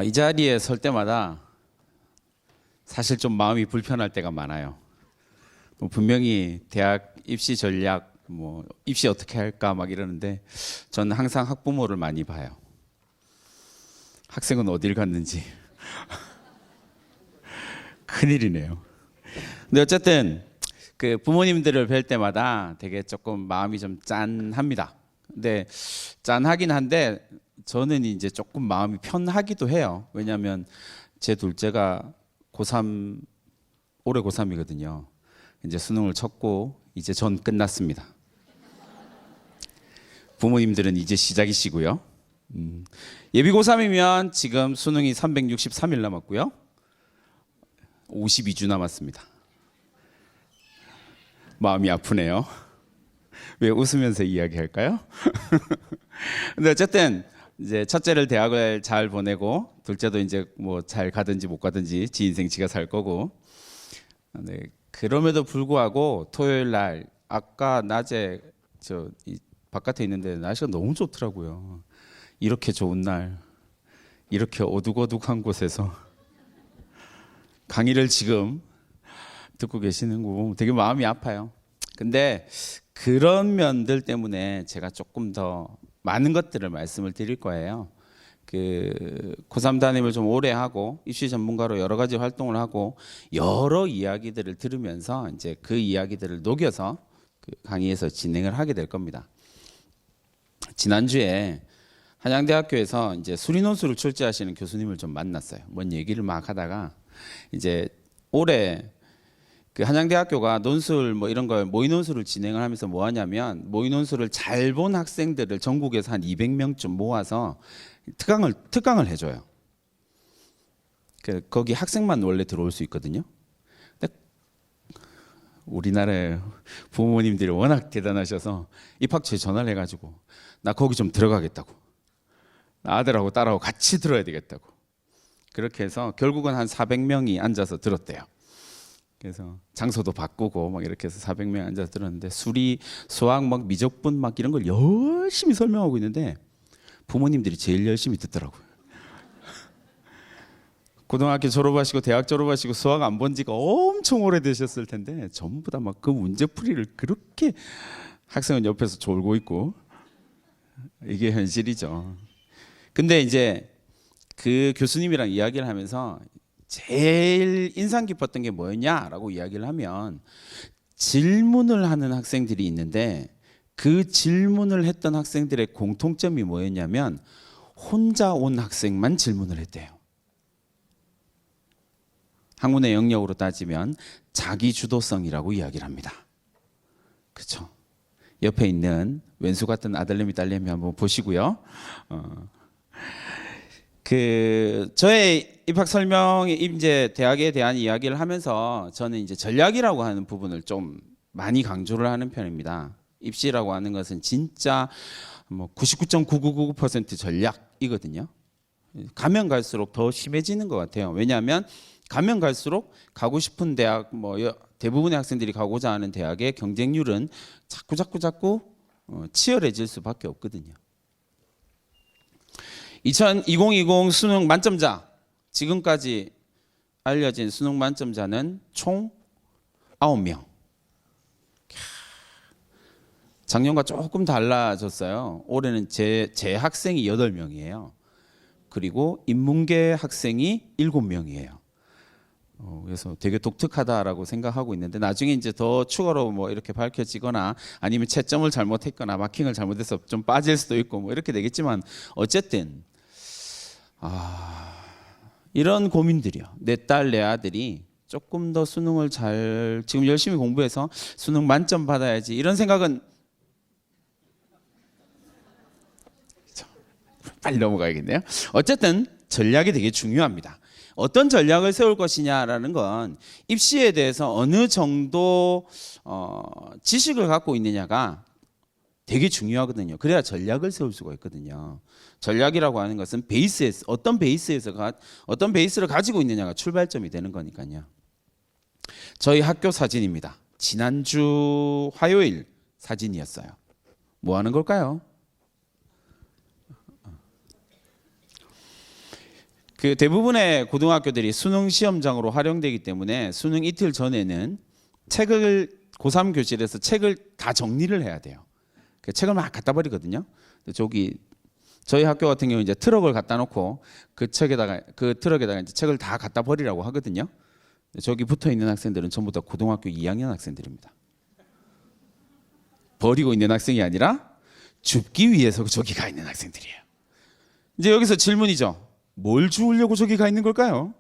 이 자리에 설 때마다 사실 좀 마음이 불편할 때가 많아요. 분명히 대학 입시 전략, 입시 어떻게 할까 막 이러는데 저는 항상 학부모를 많이 봐요. 학생은 어딜 갔는지. 큰일이네요. 근데 어쨌든 그 부모님들을 뵐 때마다 되게 조금 마음이 좀 짠합니다. 근데 짠하긴 한데 저는 이제 조금 마음이 편하기도 해요. 왜냐하면 제 둘째가 고3 올해 고3이거든요. 이제 수능을 쳤고 이제 전 끝났습니다. 부모님들은 이제 시작이시고요. 예비 고3이면 지금 수능이 363일 남았고요. 52주 남았습니다. 마음이 아프네요. 왜 웃으면서 이야기할까요? 근데 어쨌든 이제 첫째를 대학을 잘 보내고 둘째도 이제 뭐 잘 가든지 못 가든지 지 인생 지가 살 거고. 네, 그럼에도 불구하고 토요일 날 아까 낮에 이 바깥에 있는데 날씨가 너무 좋더라고요. 이렇게 좋은 날, 이렇게 어둑어둑한 곳에서 강의를 지금 듣고 계시는 거 보면 되게 마음이 아파요. 근데 그런 면들 때문에 제가 조금 더 많은 것들을 말씀을 드릴 거예요. 고3 담임을 좀 오래 하고 입시 전문가로 여러 가지 활동을 하고 여러 이야기들을 들으면서 이제 그 이야기들을 녹여서 강의에서 진행을 하게 될 겁니다. 지난주에 한양대학교에서 이제 수리논술을 출제하시는 교수님을 좀 만났어요. 뭔 얘기를 막 하다가 이제 올해 한양대학교가 논술 이런 걸 모의논술을 진행을 하면서 뭐 하냐면 모의논술을 잘 본 학생들을 전국에서 한 200명쯤 모아서 특강을 해줘요. 거기 학생만 원래 들어올 수 있거든요. 근데 우리나라의 부모님들이 워낙 대단하셔서 입학처에 전화를 해가지고 나 거기 좀 들어가겠다고, 아들하고 딸하고 같이 들어야 되겠다고. 그렇게 해서 결국은 한 400명이 앉아서 들었대요. 그래서 장소도 바꾸고 막 이렇게 해서 400명 앉아서 들었는데 수리, 수학, 미적분 이런 걸 열심히 설명하고 있는데 부모님들이 제일 열심히 듣더라고요. 고등학교 졸업하시고 대학 졸업하시고 수학 안 본 지가 엄청 오래되셨을 텐데 전부 다 그 문제풀이를 그렇게 학생은 옆에서 졸고 있고, 이게 현실이죠. 근데 이제 그 교수님이랑 이야기를 하면서 제일 인상 깊었던 게 뭐였냐라고 이야기를 하면 질문을 하는 학생들이 있는데 그 질문을 했던 학생들의 공통점이 뭐였냐면 혼자 온 학생만 질문을 했대요. 학문의 영역으로 따지면 자기주도성이라고 이야기를 합니다. 그렇죠? 옆에 있는 왼수 같은 아들내미 딸내미 한번 보시고요. 저의 입학 설명에 이제 대학에 대한 이야기를 하면서 저는 이제 전략이라고 하는 부분을 좀 많이 강조를 하는 편입니다. 입시라고 하는 것은 진짜 99.999% 전략이거든요. 가면 갈수록 더 심해지는 것 같아요. 왜냐하면 가면 갈수록 가고 싶은 대학, 대부분의 학생들이 가고자 하는 대학의 경쟁률은 자꾸 치열해질 수밖에 없거든요. 2020 수능 만점자, 지금까지 알려진 수능 만점자는 총 9명. 작년과 조금 달라졌어요. 올해는 제 학생이 8명이에요. 그리고 인문계 학생이 7명이에요. 그래서 되게 독특하다라고 생각하고 있는데 나중에 이제 더 추가로 이렇게 밝혀지거나 아니면 채점을 잘못했거나 마킹을 잘못해서 좀 빠질 수도 있고 이렇게 되겠지만 어쨌든 이런 고민들이요. 내 딸, 내 아들이 조금 더 수능을 지금 열심히 공부해서 수능 만점 받아야지 이런 생각은 빨리 넘어가야겠네요. 어쨌든 전략이 되게 중요합니다. 어떤 전략을 세울 것이냐라는 건 입시에 대해서 어느 정도 지식을 갖고 있느냐가 되게 중요하거든요. 그래야 전략을 세울 수가 있거든요. 전략이라고 하는 것은 어떤 베이스를 가지고 있느냐가 출발점이 되는 거니까요. 저희 학교 사진입니다. 지난주 화요일 사진이었어요. 뭐 하는 걸까요? 그 대부분의 고등학교들이 수능 시험장으로 활용되기 때문에 수능 이틀 전에는 책을 고3 교실에서 책을 다 정리를 해야 돼요. 그 책을 막 갖다 버리거든요. 저기 저희 학교 같은 경우 이제 트럭을 갖다 놓고 그 트럭에다가 이제 책을 다 갖다 버리라고 하거든요. 저기 붙어 있는 학생들은 전부 다 고등학교 2학년 학생들입니다. 버리고 있는 학생이 아니라 줍기 위해서 저기 가 있는 학생들이에요. 이제 여기서 질문이죠. 뭘 주우려고 저기 가 있는 걸까요?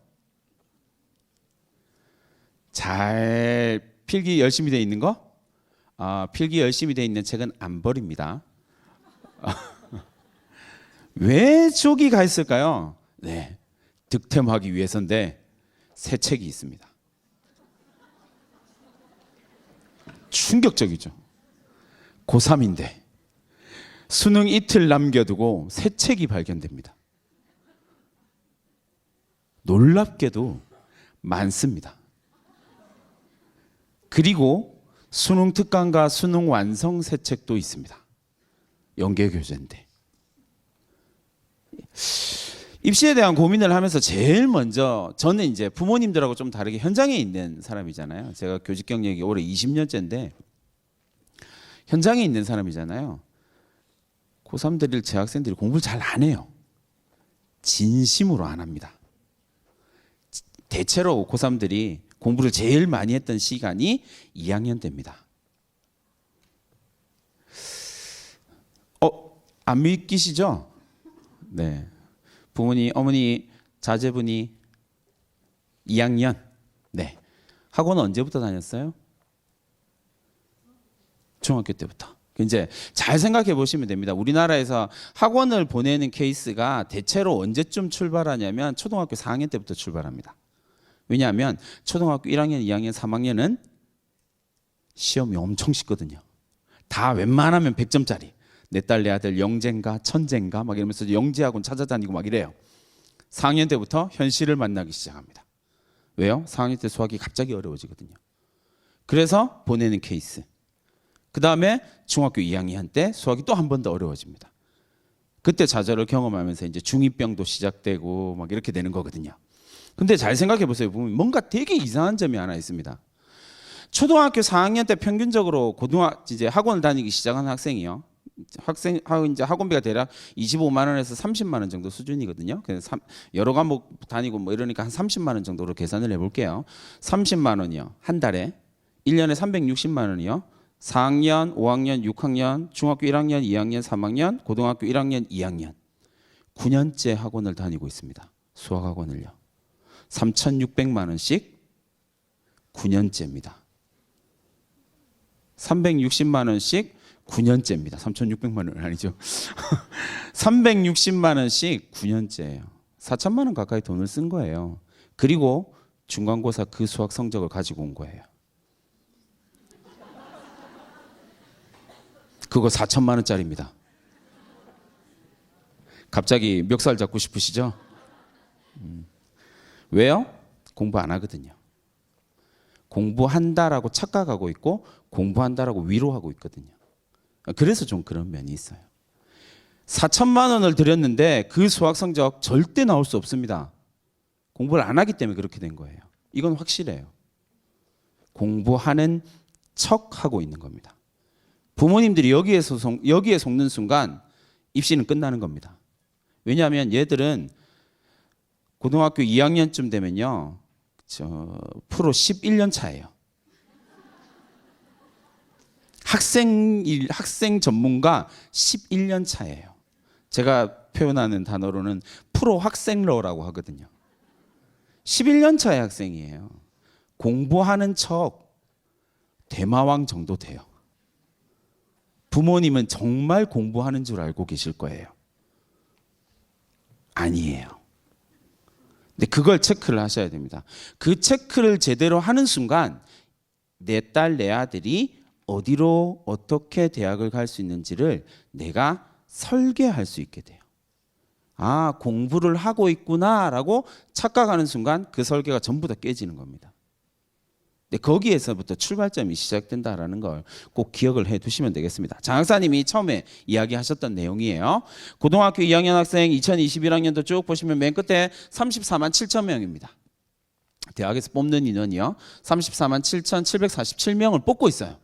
잘 필기 열심히 돼 있는 거? 필기 열심히 돼 있는 책은 안 버립니다. 왜 저기 가 있을까요? 네, 득템하기 위해서인데 새 책이 있습니다. 충격적이죠. 고3인데 수능 이틀 남겨두고 새 책이 발견됩니다. 놀랍게도 많습니다. 그리고 수능 특강과 수능 완성 새 책도 있습니다. 연계 교재인데. 입시에 대한 고민을 하면서 제일 먼저 저는 이제 부모님들하고 좀 다르게 현장에 있는 사람이잖아요. 제가 교직 경력이 올해 20년째인데 현장에 있는 사람이잖아요. 고3들이 제 학생들이 공부를 잘 안 해요. 진심으로 안 합니다. 대체로 고3들이 공부를 제일 많이 했던 시간이 2학년 때입니다. 안 믿기시죠? 네. 부모님, 어머니, 자제분이 2학년. 네. 학원 언제부터 다녔어요? 중학교 때부터. 이제 잘 생각해 보시면 됩니다. 우리나라에서 학원을 보내는 케이스가 대체로 언제쯤 출발하냐면 초등학교 4학년 때부터 출발합니다. 왜냐하면 초등학교 1학년, 2학년, 3학년은 시험이 엄청 쉽거든요. 다 웬만하면 100점짜리. 내 딸, 내 아들 영재인가 천재인가 막 이러면서 영재학원 찾아다니고 막 이래요. 4학년 때부터 현실을 만나기 시작합니다. 왜요? 4학년 때 수학이 갑자기 어려워지거든요. 그래서 보내는 케이스. 그 다음에 중학교 2학년 때 수학이 또 한 번 더 어려워집니다. 그때 좌절을 경험하면서 이제 중2병도 시작되고 막 이렇게 되는 거거든요. 근데 잘 생각해 보세요. 보면 뭔가 되게 이상한 점이 하나 있습니다. 초등학교 4학년 때 평균적으로 이제 학원을 다니기 시작한 학생이요. 이제 학원비가 대략 25만 원에서 30만 원 정도 수준이거든요. 그래서 여러 과목 다니고 뭐 이러니까 한 30만 원 정도로 계산을 해볼게요. 30만 원이요. 한 달에 1년에 360만 원이요. 4학년, 5학년, 6학년, 중학교 1학년, 2학년, 3학년, 고등학교 1학년, 2학년 9년째 학원을 다니고 있습니다. 수학학원을요. 3,600만 원씩 9년째입니다. 360만 원씩 9년째입니다. 3,600만 원 아니죠. 360만 원씩 9년째예요. 4천만 원 가까이 돈을 쓴 거예요. 그리고 중간고사 그 수학 성적을 가지고 온 거예요. 그거 4천만 원짜리입니다. 갑자기 멱살 잡고 싶으시죠? 왜요? 공부 안 하거든요. 공부한다라고 착각하고 있고 공부한다라고 위로하고 있거든요. 그래서 좀 그런 면이 있어요. 4천만 원을 들였는데 그 수학 성적 절대 나올 수 없습니다. 공부를 안 하기 때문에 그렇게 된 거예요. 이건 확실해요. 공부하는 척하고 있는 겁니다. 부모님들이 여기에 속는 순간 입시는 끝나는 겁니다. 왜냐하면 얘들은 고등학교 2학년쯤 되면요, 프로 11년 차예요. 학생 전문가 11년 차예요. 제가 표현하는 단어로는 프로 학생러라고 하거든요. 11년 차의 학생이에요. 공부하는 척 대마왕 정도 돼요. 부모님은 정말 공부하는 줄 알고 계실 거예요. 아니에요. 근데 그걸 체크를 하셔야 됩니다. 그 체크를 제대로 하는 순간 내 딸, 내 아들이 어디로 어떻게 대학을 갈 수 있는지를 내가 설계할 수 있게 돼요. 아, 공부를 하고 있구나라고 착각하는 순간 그 설계가 전부 다 깨지는 겁니다. 근데 거기에서부터 출발점이 시작된다라는 걸 꼭 기억을 해 두시면 되겠습니다. 장학사님이 처음에 이야기하셨던 내용이에요. 고등학교 2학년 학생 2021학년도 쭉 보시면 맨 끝에 34만 7천 명입니다. 대학에서 뽑는 인원이요. 34만 7,747명을 뽑고 있어요.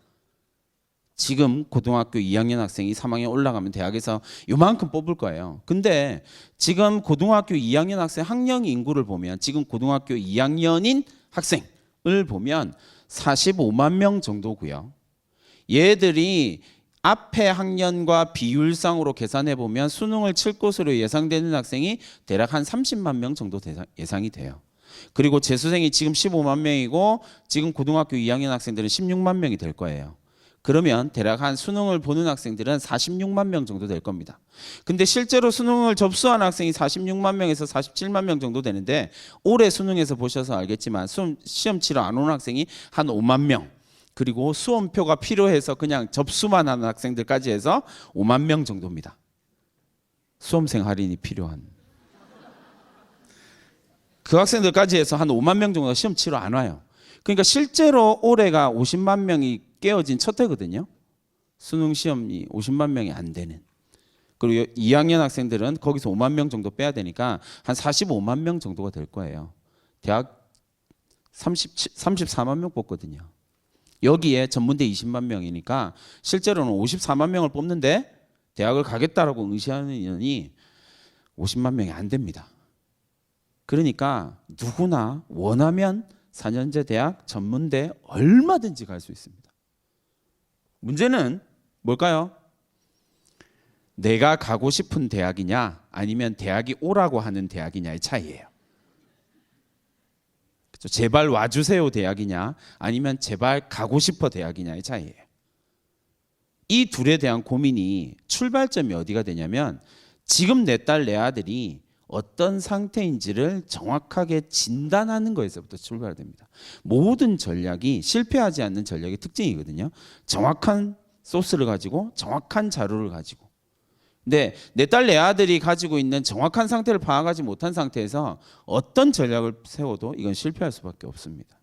지금 고등학교 2학년 학생이 3학년 올라가면 대학에서 요만큼 뽑을 거예요. 근데 지금 고등학교 2학년 학생 학령 인구를 보면 지금 고등학교 2학년인 학생을 보면 45만 명 정도고요. 얘들이 앞에 학년과 비율상으로 계산해 보면 수능을 칠 것으로 예상되는 학생이 대략 한 30만 명 정도 예상이 돼요. 그리고 재수생이 지금 15만 명이고 지금 고등학교 2학년 학생들은 16만 명이 될 거예요. 그러면 대략 한 수능을 보는 학생들은 46만 명 정도 될 겁니다. 근데 실제로 수능을 접수한 학생이 46만 명에서 47만 명 정도 되는데 올해 수능에서 보셔서 알겠지만 시험 치러 안 오는 학생이 한 5만 명, 그리고 수험표가 필요해서 그냥 접수만 하는 학생들까지 해서 5만 명 정도입니다. 수험생 할인이 필요한 그 학생들까지 해서 한 5만 명 정도가 시험 치러 안 와요. 그러니까 실제로 올해가 50만 명이 깨어진 첫 해거든요. 수능 시험이 50만 명이 안 되는. 그리고 2학년 학생들은 거기서 5만 명 정도 빼야 되니까 한 45만 명 정도가 될 거예요. 대학 34만 명 뽑거든요. 여기에 전문대 20만 명이니까 실제로는 54만 명을 뽑는데 대학을 가겠다라고 응시하는 인원이 50만 명이 안 됩니다. 그러니까 누구나 원하면 4년제 대학, 전문대 얼마든지 갈 수 있습니다. 문제는 뭘까요? 내가 가고 싶은 대학이냐 아니면 대학이 오라고 하는 대학이냐의 차이예요. 그렇죠? 제발 와주세요 대학이냐 아니면 제발 가고 싶어 대학이냐의 차이예요. 이 둘에 대한 고민이 출발점이 어디가 되냐면 지금 내 딸 내 아들이 어떤 상태인지를 정확하게 진단하는 거에서부터 출발됩니다. 모든 전략이 실패하지 않는 전략의 특징이거든요. 정확한 소스를 가지고 정확한 자료를 가지고. 근데 내 딸 내 아들이 가지고 있는 정확한 상태를 파악하지 못한 상태에서 어떤 전략을 세워도 이건 실패할 수밖에 없습니다.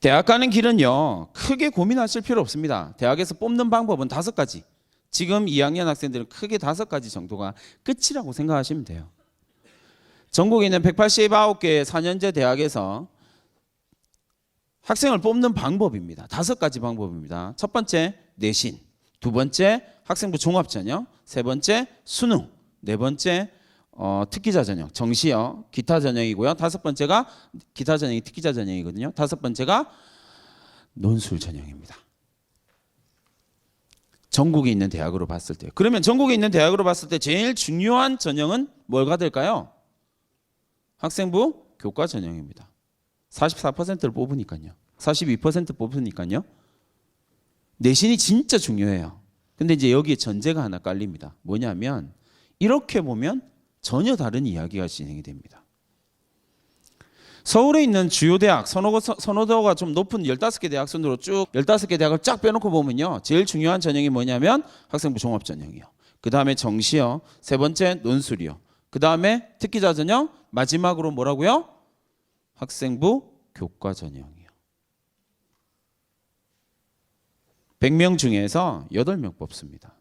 대학 가는 길은요, 크게 고민하실 필요 없습니다. 대학에서 뽑는 방법은 5가지. 지금 2학년 학생들은 크게 5가지 정도가 끝이라고 생각하시면 돼요. 전국에 있는 189개의 4년제 대학에서 학생을 뽑는 방법입니다. 5가지 방법입니다. 첫 번째, 내신. 두 번째, 학생부 종합전형. 세 번째, 수능. 네 번째, 특기자 전형, 정시요, 기타 전형이고요. 5번째가 기타 전형이 특기자 전형이거든요. 5번째가 논술 전형입니다. 전국에 있는 대학으로 봤을 때. 그러면 전국에 있는 대학으로 봤을 때 제일 중요한 전형은 뭐가 될까요? 학생부 교과 전형입니다. 44%를 뽑으니까요. 42% 뽑으니까요. 내신이 진짜 중요해요. 근데 이제 여기에 전제가 하나 깔립니다. 뭐냐면 이렇게 보면 전혀 다른 이야기가 진행이 됩니다. 서울에 있는 주요 대학, 선호도가 좀 높은 15개 대학 순으로 쭉 15개 대학을 쫙 빼놓고 보면요. 제일 중요한 전형이 뭐냐면 학생부 종합 전형이요. 그 다음에 정시요. 세 번째 논술이요. 그 다음에 특기자 전형. 마지막으로 뭐라고요? 학생부 교과 전형이요. 100명 중에서 8명 뽑습니다.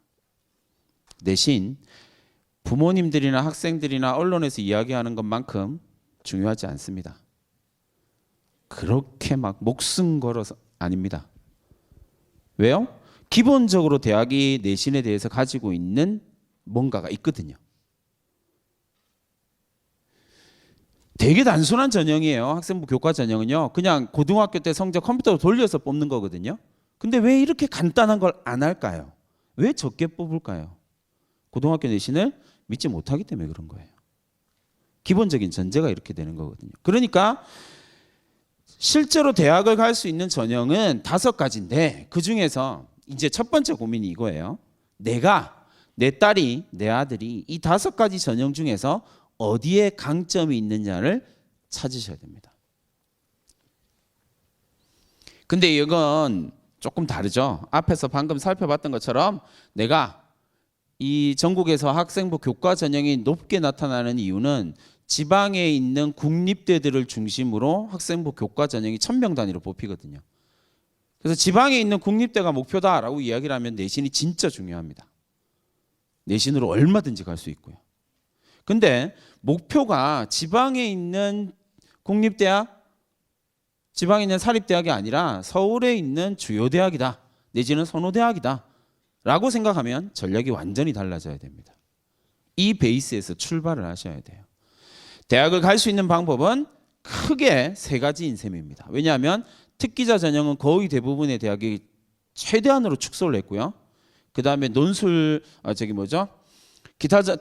내신 부모님들이나 학생들이나 언론에서 이야기하는 것만큼 중요하지 않습니다. 그렇게 막 목숨 걸어서 아닙니다. 왜요? 기본적으로 대학이 내신에 대해서 가지고 있는 뭔가가 있거든요. 되게 단순한 전형이에요. 학생부 교과 전형은요. 그냥 고등학교 때 성적 컴퓨터로 돌려서 뽑는 거거든요. 근데 왜 이렇게 간단한 걸 안 할까요? 왜 적게 뽑을까요? 고등학교 내신을 믿지 못하기 때문에 그런 거예요. 기본적인 전제가 이렇게 되는 거거든요. 그러니까 실제로 대학을 갈 수 있는 전형은 5가지인데 그중에서 이제 첫 번째 고민이 이거예요. 내가, 내 딸이, 내 아들이 이 5가지 전형 중에서 어디에 강점이 있느냐를 찾으셔야 됩니다. 근데 이건 조금 다르죠. 앞에서 방금 살펴봤던 것처럼 내가 이 전국에서 학생부 교과 전형이 높게 나타나는 이유는 지방에 있는 국립대들을 중심으로 학생부 교과 전형이 1000명 단위로 뽑히거든요. 그래서 지방에 있는 국립대가 목표다라고 이야기를 하면 내신이 진짜 중요합니다. 내신으로 얼마든지 갈 수 있고요. 근데 목표가 지방에 있는 국립대학, 지방에 있는 사립대학이 아니라 서울에 있는 주요 대학이다, 내지는 선호대학이다 라고 생각하면 전략이 완전히 달라져야 됩니다. 이 베이스에서 출발을 하셔야 돼요. 대학을 갈 수 있는 방법은 크게 세 가지인 셈입니다. 왜냐하면 특기자 전형은 거의 대부분의 대학이 최대한으로 축소를 했고요. 그 다음에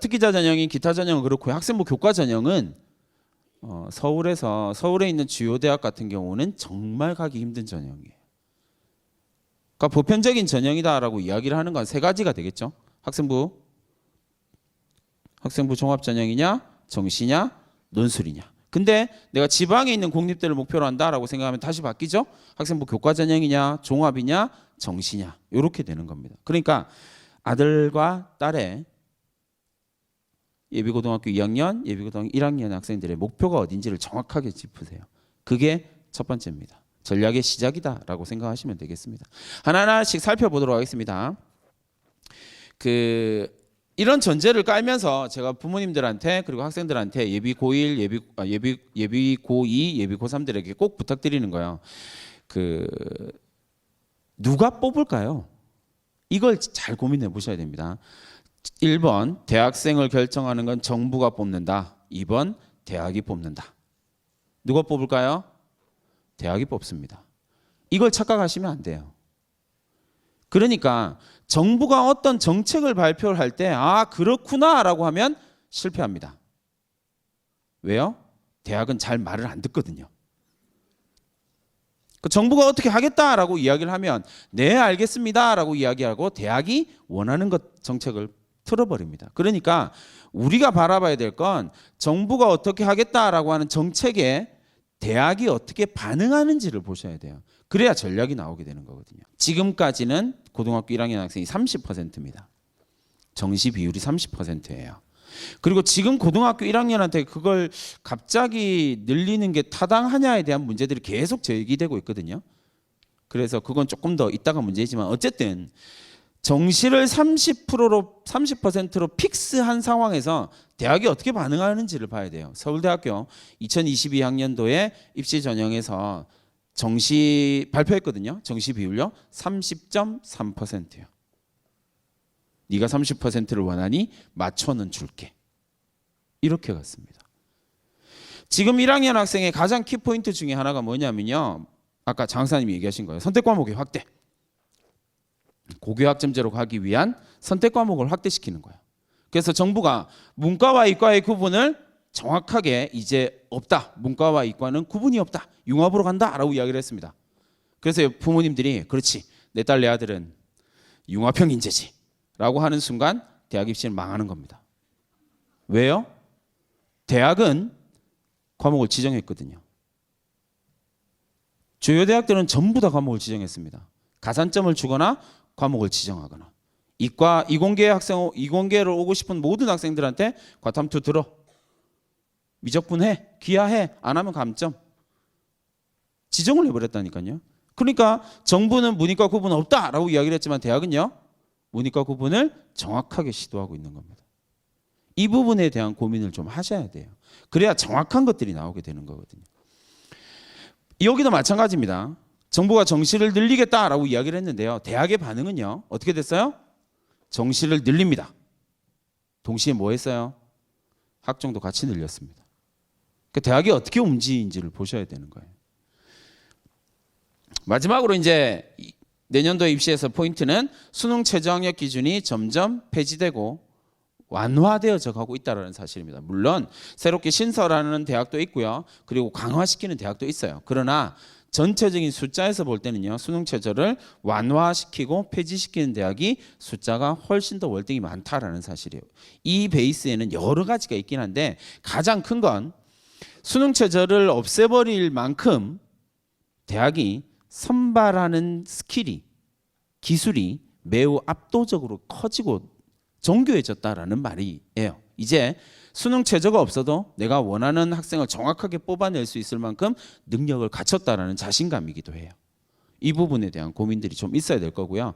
특기자 전형인 기타 전형은 그렇고요. 학생부 교과 전형은 서울에 있는 주요 대학 같은 경우는 정말 가기 힘든 전형이에요. 그러니까 보편적인 전형이다라고 이야기를 하는 건 세 가지가 되겠죠. 학생부 종합 전형이냐, 정시냐, 논술이냐. 근데 내가 지방에 있는 국립대를 목표로 한다라고 생각하면 다시 바뀌죠. 학생부 교과 전형이냐, 종합이냐, 정시냐. 이렇게 되는 겁니다. 그러니까 아들과 딸의 예비고등학교 2학년, 예비고등학교 1학년 학생들의 목표가 어딘지를 정확하게 짚으세요. 그게 첫 번째입니다. 전략의 시작이다라고 생각하시면 되겠습니다. 하나하나씩 살펴보도록 하겠습니다. 이런 전제를 깔면서 제가 부모님들한테 그리고 학생들한테 예비 고1, 예비 고2, 예비 고3들에게 꼭 부탁드리는 거예요. 누가 뽑을까요? 이걸 잘 고민해 보셔야 됩니다. 1번 대학생을 결정하는 건 정부가 뽑는다. 2번 대학이 뽑는다. 누가 뽑을까요? 대학이 뽑습니다. 이걸 착각하시면 안 돼요. 그러니까 정부가 어떤 정책을 발표를 할 때 그렇구나라고 하면 실패합니다. 왜요? 대학은 잘 말을 안 듣거든요. 정부가 어떻게 하겠다라고 이야기를 하면 네 알겠습니다라고 이야기하고 대학이 원하는 것 정책을 틀어버립니다. 그러니까 우리가 바라봐야 될 건 정부가 어떻게 하겠다라고 하는 정책에 대학이 어떻게 반응하는지를 보셔야 돼요. 그래야 전략이 나오게 되는 거거든요. 지금까지는 고등학교 1학년 학생이 30%입니다. 정시 비율이 30%예요. 그리고 지금 고등학교 1학년한테 그걸 갑자기 늘리는 게 타당하냐에 대한 문제들이 계속 제기되고 있거든요. 그래서 그건 조금 더 이따가 문제이지만 어쨌든 정시를 30%로 픽스한 상황에서 대학이 어떻게 반응하는지를 봐야 돼요. 서울대학교 2022학년도에 입시 전형에서 정시 발표했거든요. 정시 비율요 30.3%예요. 네가 30%를 원하니 맞춰는 줄게. 이렇게 갔습니다. 지금 1학년 학생의 가장 키포인트 중에 하나가 뭐냐면요. 아까 장사님이 얘기하신 거예요. 선택 과목의 확대. 고교학점제로 가기 위한 선택 과목을 확대시키는 거예요. 그래서 정부가 문과와 이과의 구분을 정확하게 이제 없다. 문과와 이과는 구분이 없다. 융합으로 간다라고 이야기를 했습니다. 그래서 부모님들이 그렇지. 내 딸 내 아들은 융합형 인재지. 라고 하는 순간 대학 입시는 망하는 겁니다. 왜요? 대학은 과목을 지정했거든요. 주요 대학들은 전부 다 과목을 지정했습니다. 가산점을 주거나 과목을 지정하거나. 이공계를 오고 싶은 모든 학생들한테 과탐투 들어. 미적분해, 기하해, 안 하면 감점. 지정을 해버렸다니까요. 그러니까 정부는 문이과 구분 없다라고 이야기를 했지만 대학은요. 문이과 구분을 정확하게 시도하고 있는 겁니다. 이 부분에 대한 고민을 좀 하셔야 돼요. 그래야 정확한 것들이 나오게 되는 거거든요. 여기도 마찬가지입니다. 정부가 정시를 늘리겠다라고 이야기를 했는데요. 대학의 반응은요. 어떻게 됐어요? 정시를 늘립니다. 동시에 뭐 했어요? 학종도 같이 늘렸습니다. 그러니까 대학이 어떻게 움직이는지를 보셔야 되는 거예요. 마지막으로 이제 내년도 입시에서 포인트는 수능 최저학력 기준이 점점 폐지되고 완화되어져 가고 있다는 사실입니다. 물론 새롭게 신설하는 대학도 있고요. 그리고 강화시키는 대학도 있어요. 그러나 전체적인 숫자에서 볼 때는요. 수능 최저를 완화시키고 폐지시키는 대학이 숫자가 훨씬 더 월등히 많다라는 사실이에요. 이 베이스에는 여러 가지가 있긴 한데 가장 큰 건 수능 최저를 없애버릴 만큼 대학이 선발하는 기술이 매우 압도적으로 커지고 정교해졌다라는 말이에요. 이제 수능 최저가 없어도 내가 원하는 학생을 정확하게 뽑아낼 수 있을 만큼 능력을 갖췄다라는 자신감이기도 해요. 이 부분에 대한 고민들이 좀 있어야 될 거고요.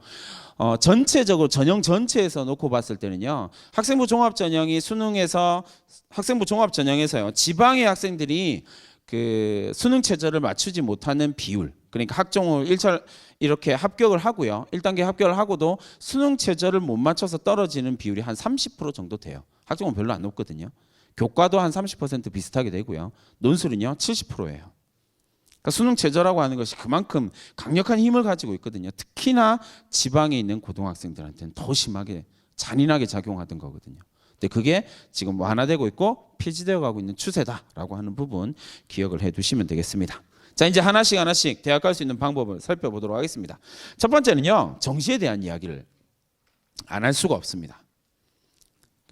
전체적으로 전형 전체에서 놓고 봤을 때는요. 학생부 종합 전형이 수능에서 학생부 종합 전형에서요. 지방의 학생들이 그 수능 최저를 맞추지 못하는 비율, 그러니까 학종을 1차 이렇게 합격을 하고요. 1단계 합격을 하고도 수능 최저를 못 맞춰서 떨어지는 비율이 한 30% 정도 돼요. 학종은 별로 안 높거든요. 교과도 한 30% 비슷하게 되고요. 논술은요 70%예요. 그러니까 수능 최저라고 하는 것이 그만큼 강력한 힘을 가지고 있거든요. 특히나 지방에 있는 고등학생들한테는 더 심하게 잔인하게 작용하던 거거든요. 근데 그게 지금 완화되고 있고 폐지되어 가고 있는 추세다라고 하는 부분 기억을 해두시면 되겠습니다. 자, 이제 하나씩 대학 갈 수 있는 방법을 살펴보도록 하겠습니다. 첫 번째는요, 정시에 대한 이야기를 안 할 수가 없습니다.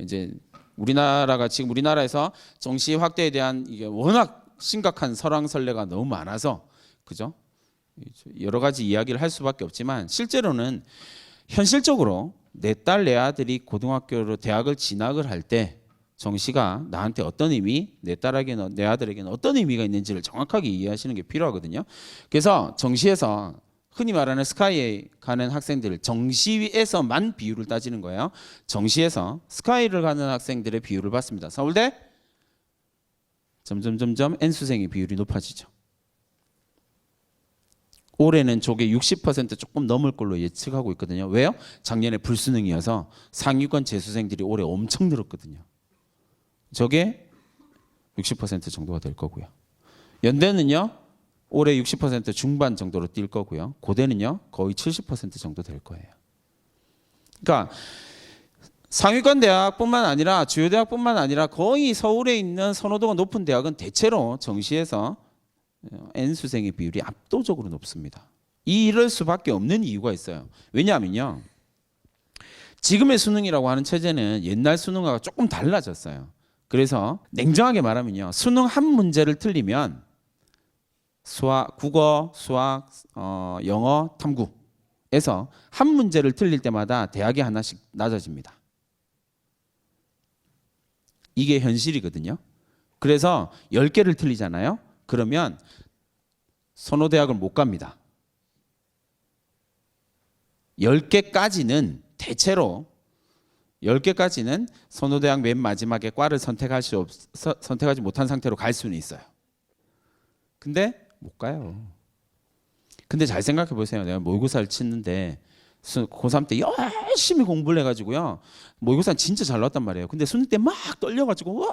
이제 우리나라가 지금 우리나라에서 정시 확대에 대한 이게 워낙 심각한 설왕설래가 너무 많아서 그죠? 여러 가지 이야기를 할 수밖에 없지만 실제로는 현실적으로 내 딸 내 아들이 고등학교로 대학을 진학을 할 때 정시가 나한테 어떤 의미, 내 딸에게는 내 아들에게는 어떤 의미가 있는지를 정확하게 이해하시는 게 필요하거든요. 그래서 정시에서 흔히 말하는 스카이에 가는 학생들 정시에서만 비율을 따지는 거예요. 정시에서 스카이를 가는 학생들의 비율을 봤습니다. 서울대 점점 N수생의 비율이 높아지죠. 올해는 저게 60% 조금 넘을 걸로 예측하고 있거든요. 왜요? 작년에 불수능이어서 상위권 재수생들이 올해 엄청 늘었거든요. 저게 60% 정도가 될 거고요. 연대는요. 올해 60% 중반 정도로 뛸 거고요. 고대는요. 거의 70% 정도 될 거예요. 그러니까 상위권 대학뿐만 아니라 주요 대학뿐만 아니라 거의 서울에 있는 선호도가 높은 대학은 대체로 정시에서 N수생의 비율이 압도적으로 높습니다. 이럴 수밖에 없는 이유가 있어요. 왜냐하면요. 지금의 수능이라고 하는 체제는 옛날 수능과 조금 달라졌어요. 그래서 냉정하게 말하면요. 수능 한 문제를 틀리면 국어, 수학, 영어, 탐구에서 한 문제를 틀릴 때마다 대학이 하나씩 낮아집니다. 이게 현실이거든요. 그래서 10개를 틀리잖아요. 그러면 선호대학을 못 갑니다. 10개까지는 대체로 10개까지는 선호대학 맨 마지막에 과를 선택하지 못한 상태로 갈 수는 있어요. 근데 못 가요. 근데 잘 생각해 보세요. 내가 모의고사를 치는데 고3 때 열심히 공부를 해가지고요. 모의고사는 진짜 잘 나왔단 말이에요. 근데 수능 때 막 떨려가지고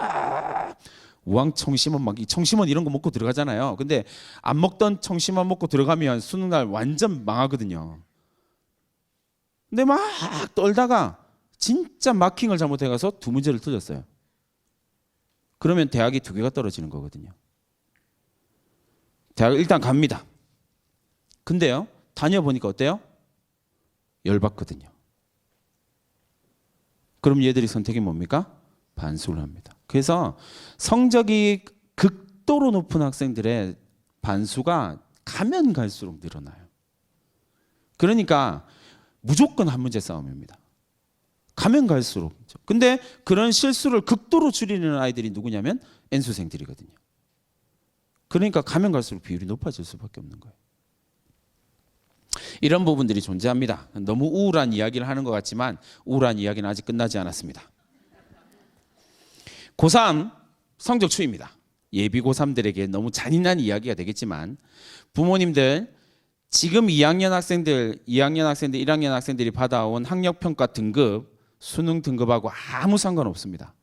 우왕청심원 막 청심원 이런 거 먹고 들어가잖아요. 근데 안 먹던 청심원 먹고 들어가면 수능 날 완전 망하거든요. 근데 막 떨다가 진짜 마킹을 잘못해가서 2문제를 틀렸어요. 그러면 대학이 2개가 떨어지는 거거든요. 대학을 일단 갑니다. 근데요, 다녀보니까 어때요? 열받거든요. 그럼 얘들이 선택이 뭡니까? 반수를 합니다. 그래서 성적이 극도로 높은 학생들의 반수가 가면 갈수록 늘어나요. 그러니까 무조건 한 문제 싸움입니다. 가면 갈수록. 근데 그런 실수를 극도로 줄이는 아이들이 누구냐면 N수생들이거든요. 그러니까 가면 갈수록 비율이 높아질 수밖에 없는 거예요. 이런 부분들이 존재합니다. 너무 우울한 이야기를 하는 것 같지만 우울한 이야기는 아직 끝나지 않았습니다. 고3 성적 추이입니다. 예비 고3들에게 너무 잔인한 이야기가 되겠지만 부모님들 지금 2학년 학생들, 1학년 학생들이 받아온 학력평가 등급, 수능 등급하고 아무 상관없습니다.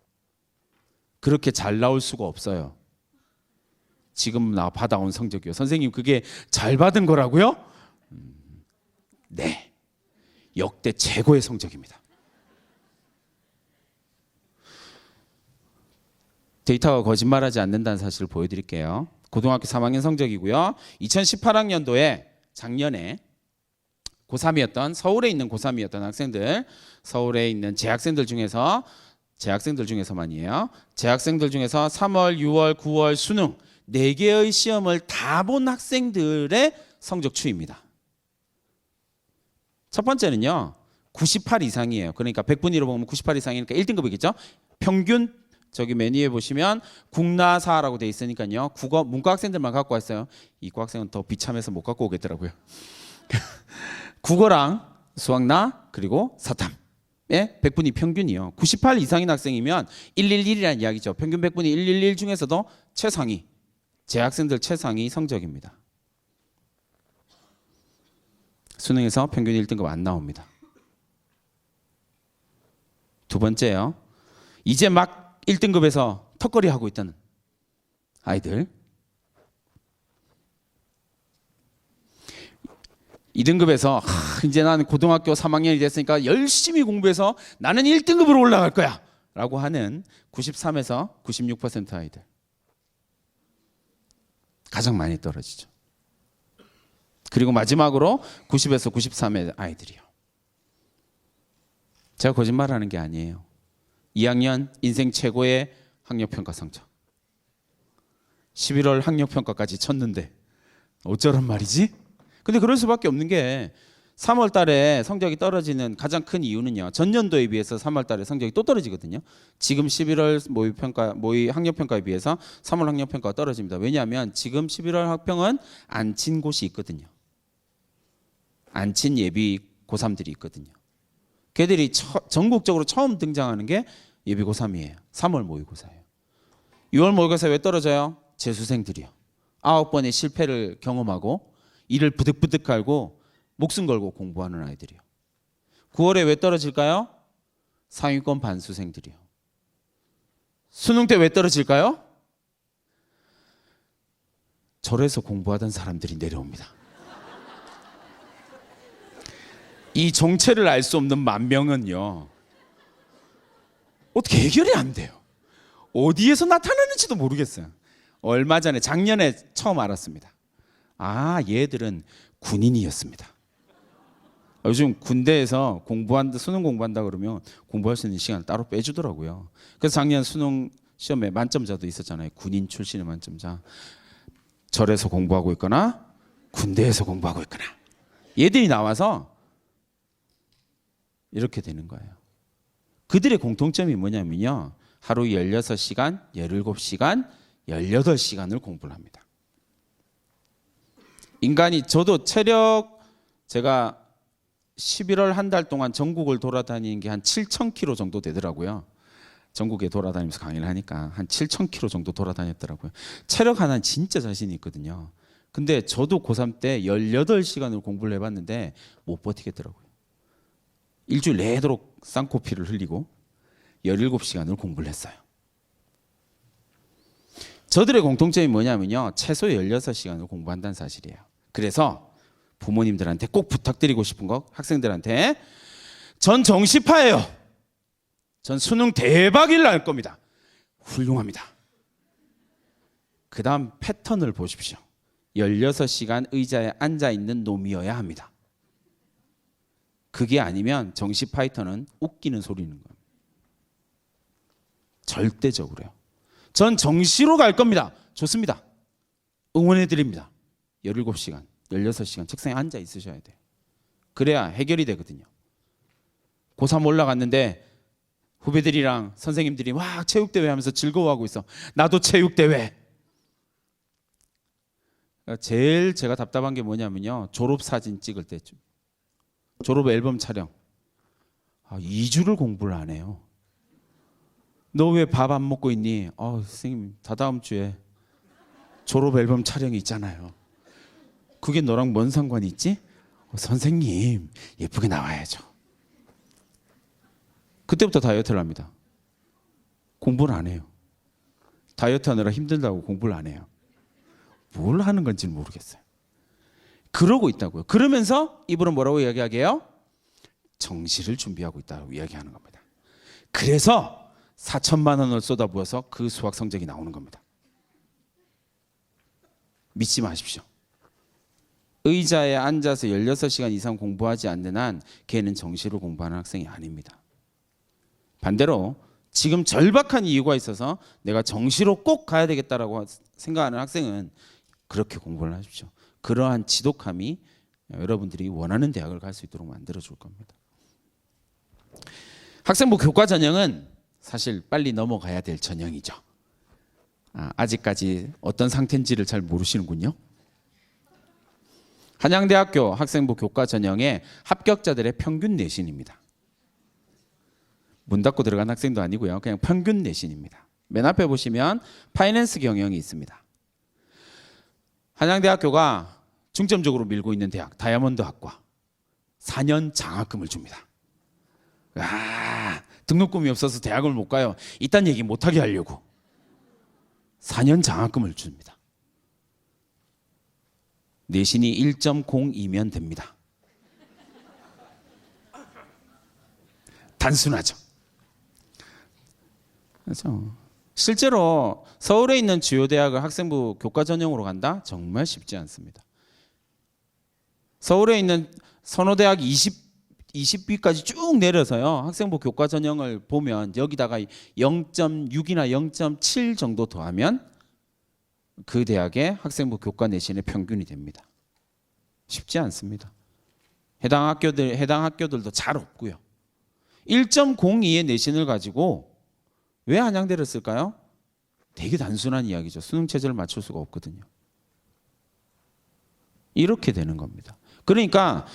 그렇게 잘 나올 수가 없어요. 지금 나 받아온 성적이요. 선생님 그게 잘 받은 거라고요? 네. 역대 최고의 성적입니다. 데이터가 거짓말하지 않는다는 사실을 보여드릴게요. 고등학교 3학년 성적이고요. 2018학년도에 작년에 고3이었던 서울에 있는 고3이었던 학생들, 서울에 있는 재학생들 중에서만이에요. 재학생들 중에서 3월, 6월, 9월 수능 4개의 시험을 다 본 학생들의 성적 추이입니다. 첫 번째는요. 98 이상이에요. 그러니까 100분위로 보면 98 이상이니까 1등급이겠죠. 평균 저기 메뉴에 보시면 국나사라고 돼 있으니까요. 국어 문과 학생들만 갖고 왔어요. 이과 학생은 더 비참해서 못 갖고 오겠더라고요. 국어랑 수학나 그리고 사탐. 예? 100분위 평균이요. 98 이상인 학생이면 111이라는 이야기죠. 평균 100분위 111 중에서도 최상위. 제 학생들 최상위 성적입니다. 수능에서 평균 1등급 안 나옵니다. 두 번째요. 이제 막 1등급에서 턱걸이 하고 있다는 아이들. 2등급에서 이제 나는 고등학교 3학년이 됐으니까 열심히 공부해서 나는 1등급으로 올라갈 거야 라고 하는 93에서 96% 아이들. 가장 많이 떨어지죠. 그리고 마지막으로 90에서 93의 아이들이요. 제가 거짓말하는 게 아니에요. 2학년 인생 최고의 학력평가 성적. 11월 학력평가까지 쳤는데 어쩌란 말이지? 근데 그럴 수밖에 없는 게 3월 달에 성적이 떨어지는 가장 큰 이유는요. 전년도에 비해서 3월 달에 성적이 또 떨어지거든요. 지금 11월 모의 학력평가에 비해서 3월 학력평가가 떨어집니다. 왜냐하면 지금 11월 학평은 안 친 곳이 있거든요. 안 친 예비 고3들이 있거든요. 걔들이 전국적으로 처음 등장하는 게 예비 고3이에요. 3월 모의고사예요. 6월 모의고사 왜 떨어져요? 재수생들이요. 9번의 실패를 경험하고 이를 부득부득 갈고 목숨 걸고 공부하는 아이들이요. 9월에 왜 떨어질까요? 상위권 반수생들이요. 수능 때 왜 떨어질까요? 절에서 공부하던 사람들이 내려옵니다. 이 정체를 알 수 없는 만명은요. 어떻게 해결이 안 돼요. 어디에서 나타나는지도 모르겠어요. 얼마 전에 작년에 처음 알았습니다. 아, 얘들은 군인이었습니다. 요즘 군대에서 수능 공부한다 그러면 공부할 수 있는 시간을 따로 빼주더라고요. 그래서 작년 수능 시험에 만점자도 있었잖아요. 군인 출신의 만점자. 절에서 공부하고 있거나 군대에서 공부하고 있거나 얘들이 나와서 이렇게 되는 거예요. 그들의 공통점이 뭐냐면요. 하루 16시간, 17시간, 18시간을 공부를 합니다. 인간이 저도 제가 11월 한 달 동안 전국을 돌아다니는 게 한 7,000km 정도 되더라고요. 전국에 돌아다니면서 강의를 하니까 한 7,000km 정도 돌아다녔더라고요. 체력 하나는 진짜 자신이 있거든요. 근데 저도 고3 때 18시간을 공부를 해봤는데 못 버티겠더라고요. 일주일 내도록 쌍코피를 흘리고 17시간을 공부를 했어요. 저들의 공통점이 뭐냐면요. 최소 16시간을 공부한다는 사실이에요. 그래서 부모님들한테 꼭 부탁드리고 싶은 거 학생들한테 전 정시파예요. 전 수능 대박일 날 겁니다. 훌륭합니다. 그 다음 패턴을 보십시오. 16시간 의자에 앉아있는 놈이어야 합니다. 그게 아니면 정시 파이터는 웃기는 소리는 거예요. 절대적으로요. 전 정시로 갈 겁니다. 좋습니다. 응원해 드립니다. 17시간, 16시간 책상에 앉아 있으셔야 돼요. 그래야 해결이 되거든요. 고3 올라갔는데 후배들이랑 선생님들이 막 체육대회 하면서 즐거워하고 있어. 나도 체육대회. 제일 제가 답답한 게 뭐냐면요. 졸업사진 찍을 때쯤. 졸업 앨범 촬영. 2주를 공부를 안 해요. 너 왜 밥 안 먹고 있니? 선생님 다다음 주에 졸업 앨범 촬영이 있잖아요. 그게 너랑 뭔 상관이 있지? 선생님 예쁘게 나와야죠. 그때부터 다이어트를 합니다. 공부를 안 해요. 다이어트 하느라 힘들다고 공부를 안 해요. 뭘 하는 건지는 모르겠어요. 그러고 있다고요. 그러면서 이분은 뭐라고 이야기하게요? 정시를 준비하고 있다고 이야기하는 겁니다. 그래서 4천만 원을 쏟아부어서 그 수학 성적이 나오는 겁니다. 믿지 마십시오. 의자에 앉아서 16시간 이상 공부하지 않는 한 걔는 정시로 공부하는 학생이 아닙니다. 반대로 지금 절박한 이유가 있어서 내가 정시로 꼭 가야 되겠다라고 생각하는 학생은 그렇게 공부를 하십시오. 그러한 지독함이 여러분들이 원하는 대학을 갈 수 있도록 만들어줄 겁니다. 학생부 교과 전형은 사실 빨리 넘어가야 될 전형이죠. 아직까지 어떤 상태인지를 잘 모르시는군요. 한양대학교 학생부 교과 전형의 합격자들의 평균 내신입니다. 문 닫고 들어간 학생도 아니고요. 그냥 평균 내신입니다. 맨 앞에 보시면 파이낸스 경영이 있습니다. 한양대학교가 중점적으로 밀고 있는 대학 다이아몬드 학과 4년 장학금을 줍니다. 등록금이 없어서 대학을 못 가요. 이딴 얘기 못하게 하려고 4년 장학금을 줍니다. 내신이 1.02면 됩니다. 단순하죠. 그렇죠. 실제로 서울에 있는 주요 대학을 학생부 교과 전형으로 간다? 정말 쉽지 않습니다. 서울에 있는 선호대학 20위까지 쭉 내려서요. 학생부 교과 전형을 보면 여기다가 0.6이나 0.7 정도 더하면 그 대학의 학생부 교과 내신의 평균이 됩니다. 쉽지 않습니다. 해당 학교들도 잘 없고요. 1.02의 내신을 가지고 왜 한양대를 쓸까요? 되게 단순한 이야기죠. 수능 체제를 맞출 수가 없거든요. 이렇게 되는 겁니다. 그러니까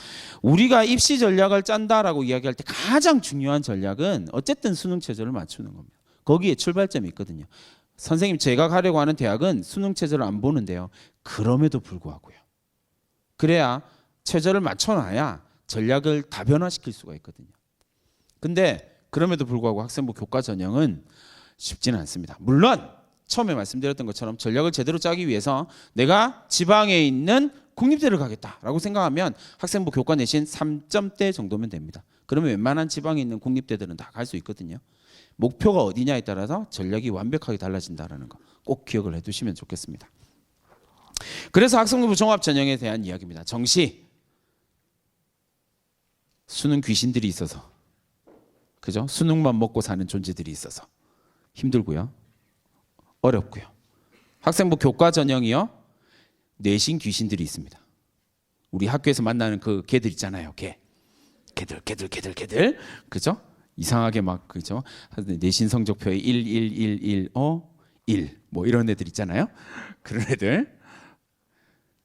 우리가 입시 전략을 짠다라고 이야기할 때 가장 중요한 전략은 어쨌든 수능 체제를 맞추는 겁니다. 거기에 출발점이 있거든요. 선생님, 제가 가려고 하는 대학은 수능 체제를 안 보는데요. 그럼에도 불구하고요. 그래야 체제를 맞춰놔야 전략을 다변화시킬 수가 있거든요. 근데 그럼에도 불구하고 학생부 교과 전형은 쉽지는 않습니다. 물론 처음에 말씀드렸던 것처럼 전략을 제대로 짜기 위해서 내가 지방에 있는 국립대를 가겠다라고 생각하면 학생부 교과 내신 3점대 정도면 됩니다. 그러면 웬만한 지방에 있는 국립대들은 다 갈 수 있거든요. 목표가 어디냐에 따라서 전략이 완벽하게 달라진다는 거 꼭 기억을 해두시면 좋겠습니다. 그래서 학생부 종합 전형에 대한 이야기입니다. 정시 수능 귀신들이 있어서, 그죠? 수능만 먹고 사는 존재들이 있어서 힘들고요, 어렵고요. 학생부 교과 전형이요, 내신 귀신들이 있습니다. 우리 학교에서 만나는 그 개들 있잖아요. 개들, 그죠? 이상하게 막, 그죠? 내신 성적표에 1 뭐 이런 애들 있잖아요. 그런 애들.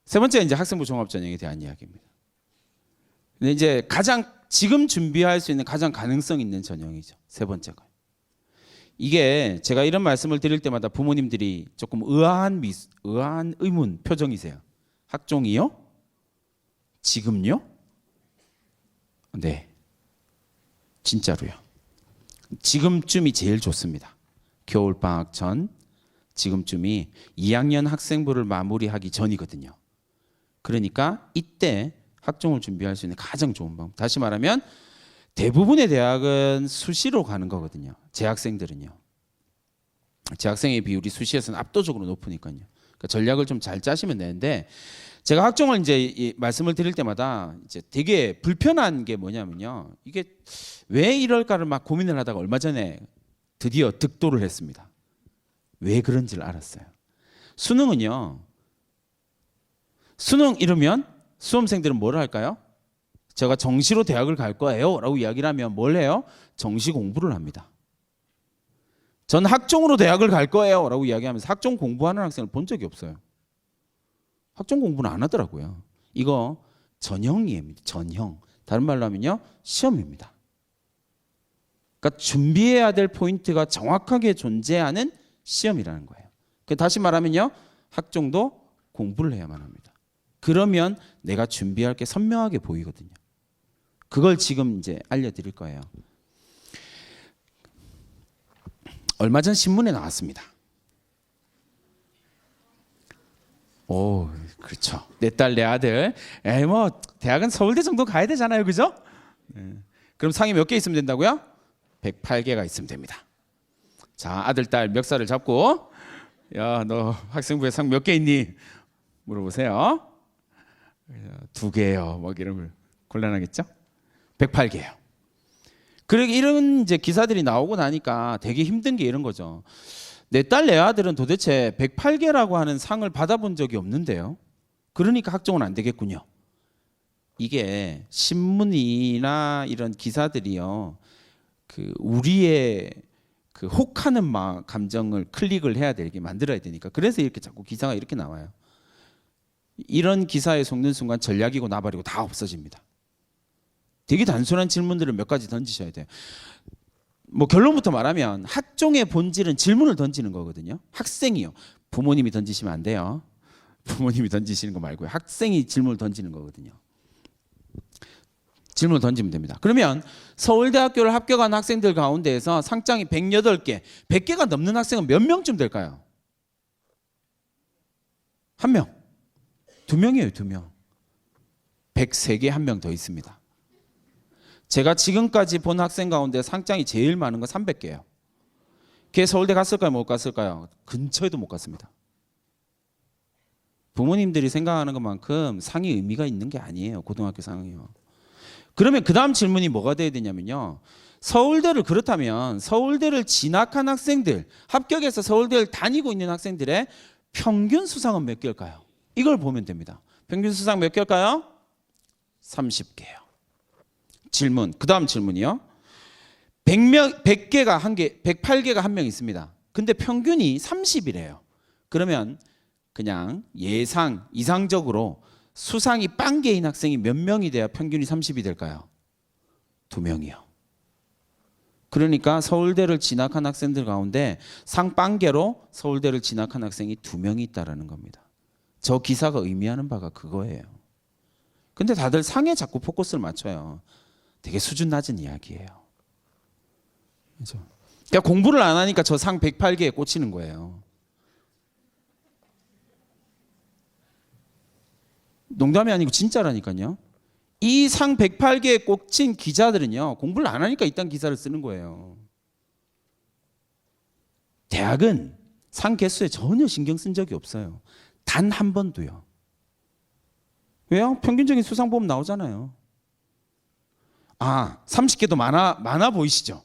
세 번째 이제 학생부 종합 전형에 대한 이야기입니다. 근데 이제 가장 지금 준비할 수 있는 가장 가능성 있는 전형이죠. 세 번째가. 이게 제가 이런 말씀을 드릴 때마다 부모님들이 조금 의아한 의문 표정이세요. 학종이요? 지금요? 네, 진짜로요. 지금쯤이 제일 좋습니다. 겨울방학 전 지금쯤이 2학년 학생부를 마무리하기 전이거든요. 그러니까 이때 학종을 준비할 수 있는 가장 좋은 방법. 다시 말하면 대부분의 대학은 수시로 가는 거거든요. 재학생들은요. 재학생의 비율이 수시에서는 압도적으로 높으니까요. 그러니까 전략을 좀 잘 짜시면 되는데, 제가 학종을 이제 말씀을 드릴 때마다 이제 되게 불편한 게 뭐냐면요. 이게 왜 이럴까를 막 고민을 하다가 얼마 전에 드디어 득도를 했습니다. 왜 그런지를 알았어요. 수능은요, 수능 이러면 수험생들은 뭘 할까요? 제가 정시로 대학을 갈 거예요 라고 이야기를 하면 뭘 해요? 정시 공부를 합니다. 전 학종으로 대학을 갈 거예요 라고 이야기하면서 학종 공부하는 학생을 본 적이 없어요. 학종 공부는 안 하더라고요. 이거 전형이에요. 전형. 다른 말로 하면요, 시험입니다. 그러니까 준비해야 될 포인트가 정확하게 존재하는 시험이라는 거예요. 다시 말하면요, 학종도 공부를 해야만 합니다. 그러면 내가 준비할 게 선명하게 보이거든요. 그걸 지금 이제 알려드릴 거예요. 얼마 전 신문에 나왔습니다. 오, 그렇죠. 내 딸, 내 아들. 뭐 대학은 서울대 정도 가야 되잖아요, 그죠? 그럼 상이 몇 개 있으면 된다고요? 108개가 있으면 됩니다. 자, 아들, 딸 멱살을 잡고, 야, 너 학생부에 상 몇 개 있니? 물어보세요. 2개요. 뭐 이러면 곤란하겠죠? 108개요. 그리고 이런 이제 기사들이 나오고 나니까 되게 힘든 게 이런 거죠. 내 딸, 내 아들은 도대체 108개라고 하는 상을 받아본 적이 없는데요. 그러니까 학종은 안 되겠군요. 이게 신문이나 이런 기사들이요, 그 우리의 그 혹하는 감정을 클릭을 해야 되게 만들어야 되니까. 그래서 이렇게 자꾸 기사가 이렇게 나와요. 이런 기사에 속는 순간 전략이고 나발이고 다 없어집니다. 되게 단순한 질문들을 몇 가지 던지셔야 돼요. 뭐 결론부터 말하면 학종의 본질은 질문을 던지는 거거든요. 학생이요. 부모님이 던지시면 안 돼요. 부모님이 던지시는 거 말고요. 학생이 질문을 던지는 거거든요. 질문을 던지면 됩니다. 그러면 서울대학교를 합격한 학생들 가운데에서 상장이 108개, 100개가 넘는 학생은 몇 명쯤 될까요? 1명. 2명이에요, 2명. 103개 1명 더 있습니다. 제가 지금까지 본 학생 가운데 상장이 제일 많은 건 300개예요. 걔 서울대 갔을까요? 못 갔을까요? 근처에도 못 갔습니다. 부모님들이 생각하는 것만큼 상이 의미가 있는 게 아니에요. 고등학교 상이요. 그러면 그 다음 질문이 뭐가 돼야 되냐면요. 서울대를 그렇다면 서울대를 진학한 학생들, 합격해서 서울대를 다니고 있는 학생들의 평균 수상은 몇 개일까요? 이걸 보면 됩니다. 평균 수상 몇 개일까요? 30개요. 질문. 그 다음 질문이요. 100개가 한 개, 108개가 한 명 있습니다. 근데 평균이 30이래요. 그러면 그냥 예상, 이상적으로 수상이 빵개인 학생이 몇 명이 돼야 평균이 30이 될까요? 2명이요. 그러니까 서울대를 진학한 학생들 가운데 상 빵개로 서울대를 진학한 학생이 2명이 있다는 겁니다. 저 기사가 의미하는 바가 그거예요. 근데 다들 상에 자꾸 포커스를 맞춰요. 되게 수준 낮은 이야기예요. 그렇죠? 그러니까 공부를 안 하니까 저 상 108개에 꽂히는 거예요. 농담이 아니고 진짜라니까요. 이 상 108개에 꽂힌 기자들은요, 공부를 안 하니까 이딴 기사를 쓰는 거예요. 대학은 상 개수에 전혀 신경 쓴 적이 없어요. 단 한 번도요. 왜요? 평균적인 수상보험 나오잖아요. 30개도 많아 보이시죠?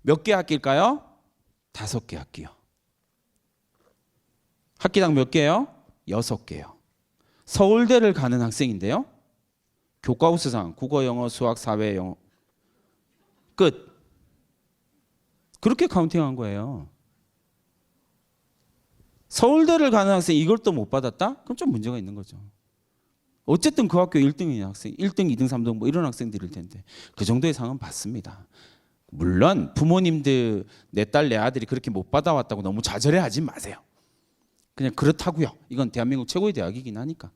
몇 개 학기일까요? 5개 학기요. 학기당 몇 개요? 6개요. 서울대를 가는 학생인데요. 교과우 수상, 국어, 영어, 수학, 사회, 영어. 끝. 그렇게 카운팅한 거예요. 서울대를 가는 학생이 이걸 또 못 받았다? 그럼 좀 문제가 있는 거죠. 어쨌든 그 학교 1등인 학생, 1등, 2등, 3등 뭐 이런 학생들일 텐데 그 정도의 상은 받습니다. 물론 부모님들 내 딸, 내 아들이 그렇게 못 받아왔다고 너무 좌절해하지 마세요. 그냥 그렇다고요. 이건 대한민국 최고의 대학이긴 하니까.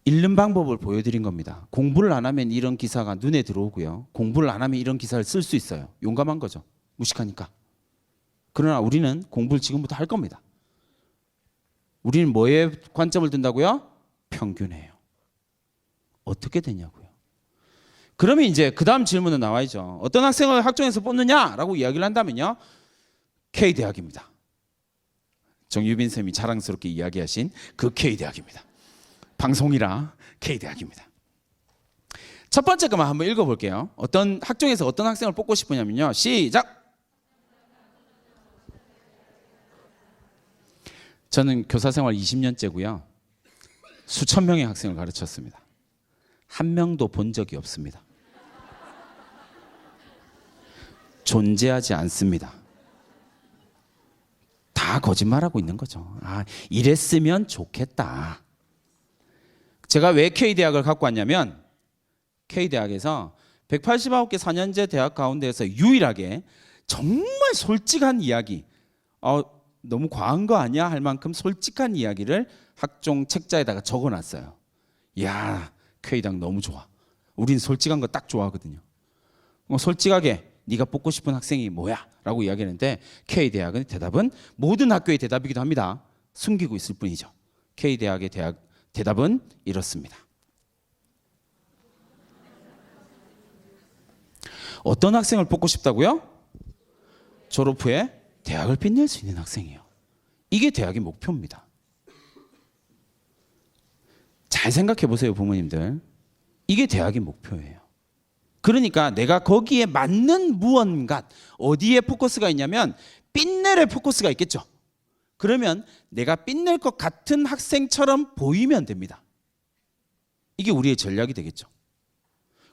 읽는 방법을 보여드린 겁니다. 공부를 안 하면 이런 기사가 눈에 들어오고요. 공부를 안 하면 이런 기사를 쓸 수 있어요. 용감한 거죠. 무식하니까. 그러나 우리는 공부를 지금부터 할 겁니다. 우리는 뭐에 관점을 둔다고요? 평균이에요. 어떻게 되냐고요. 그러면 이제 그 다음 질문은 나와야죠. 어떤 학생을 학종에서 뽑느냐라고 이야기를 한다면요. K대학입니다. 정유빈 쌤이 자랑스럽게 이야기하신 그 K대학입니다. 방송이라 K대학입니다. 첫 번째 것만 한번 읽어볼게요. 어떤 학종에서 어떤 학생을 뽑고 싶으냐면요. 시작! 저는 교사 생활 20년째고요. 수천 명의 학생을 가르쳤습니다. 한 명도 본 적이 없습니다. 존재하지 않습니다. 다 거짓말하고 있는 거죠. 이랬으면 좋겠다. 제가 왜 K대학을 갖고 왔냐면 K대학에서 189개 4년제 대학 가운데에서 유일하게 정말 솔직한 이야기, 너무 과한 거 아니야? 할 만큼 솔직한 이야기를 학종 책자에다가 적어놨어요. 이야, K대학 너무 좋아. 우린 솔직한 거 딱 좋아하거든요. 솔직하게 네가 뽑고 싶은 학생이 뭐야? 라고 이야기하는데 K대학의 대답은 모든 학교의 대답이기도 합니다. 숨기고 있을 뿐이죠. K대학의 대답은 이렇습니다. 어떤 학생을 뽑고 싶다고요? 졸업 후에 대학을 빛낼 수 있는 학생이에요. 이게 대학의 목표입니다. 잘 생각해 보세요, 부모님들. 이게 대학의 목표예요. 그러니까 내가 거기에 맞는 무언가, 어디에 포커스가 있냐면 빛낼에 포커스가 있겠죠. 그러면 내가 빛낼 것 같은 학생처럼 보이면 됩니다. 이게 우리의 전략이 되겠죠.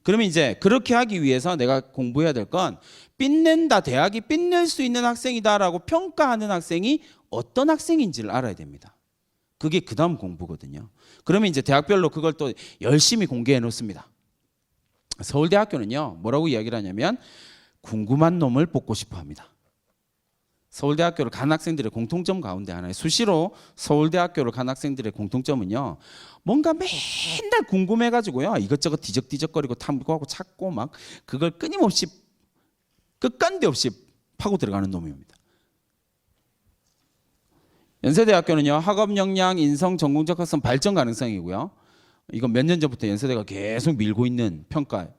그러면 이제 그렇게 하기 위해서 내가 공부해야 될 건 빛낸다, 대학이 빛낼 수 있는 학생이다라고 평가하는 학생이 어떤 학생인지를 알아야 됩니다. 그게 그 다음 공부거든요. 그러면 이제 대학별로 그걸 또 열심히 공개해 놓습니다. 서울대학교는요, 뭐라고 이야기를 하냐면 궁금한 놈을 뽑고 싶어 합니다. 서울대학교를 간 학생들의 공통점 가운데 하나에, 수시로 서울대학교를 간 학생들의 공통점은요, 뭔가 맨날 궁금해가지고요, 이것저것 뒤적뒤적거리고 탐구하고 찾고 막 그걸 끊임없이 끝간데 없이 파고 들어가는 놈입니다. 연세대학교는요, 학업 역량, 인성, 전공적 학습 발전 가능성이고요. 이건 몇 년 전부터 연세대가 계속 밀고 있는 평가예요.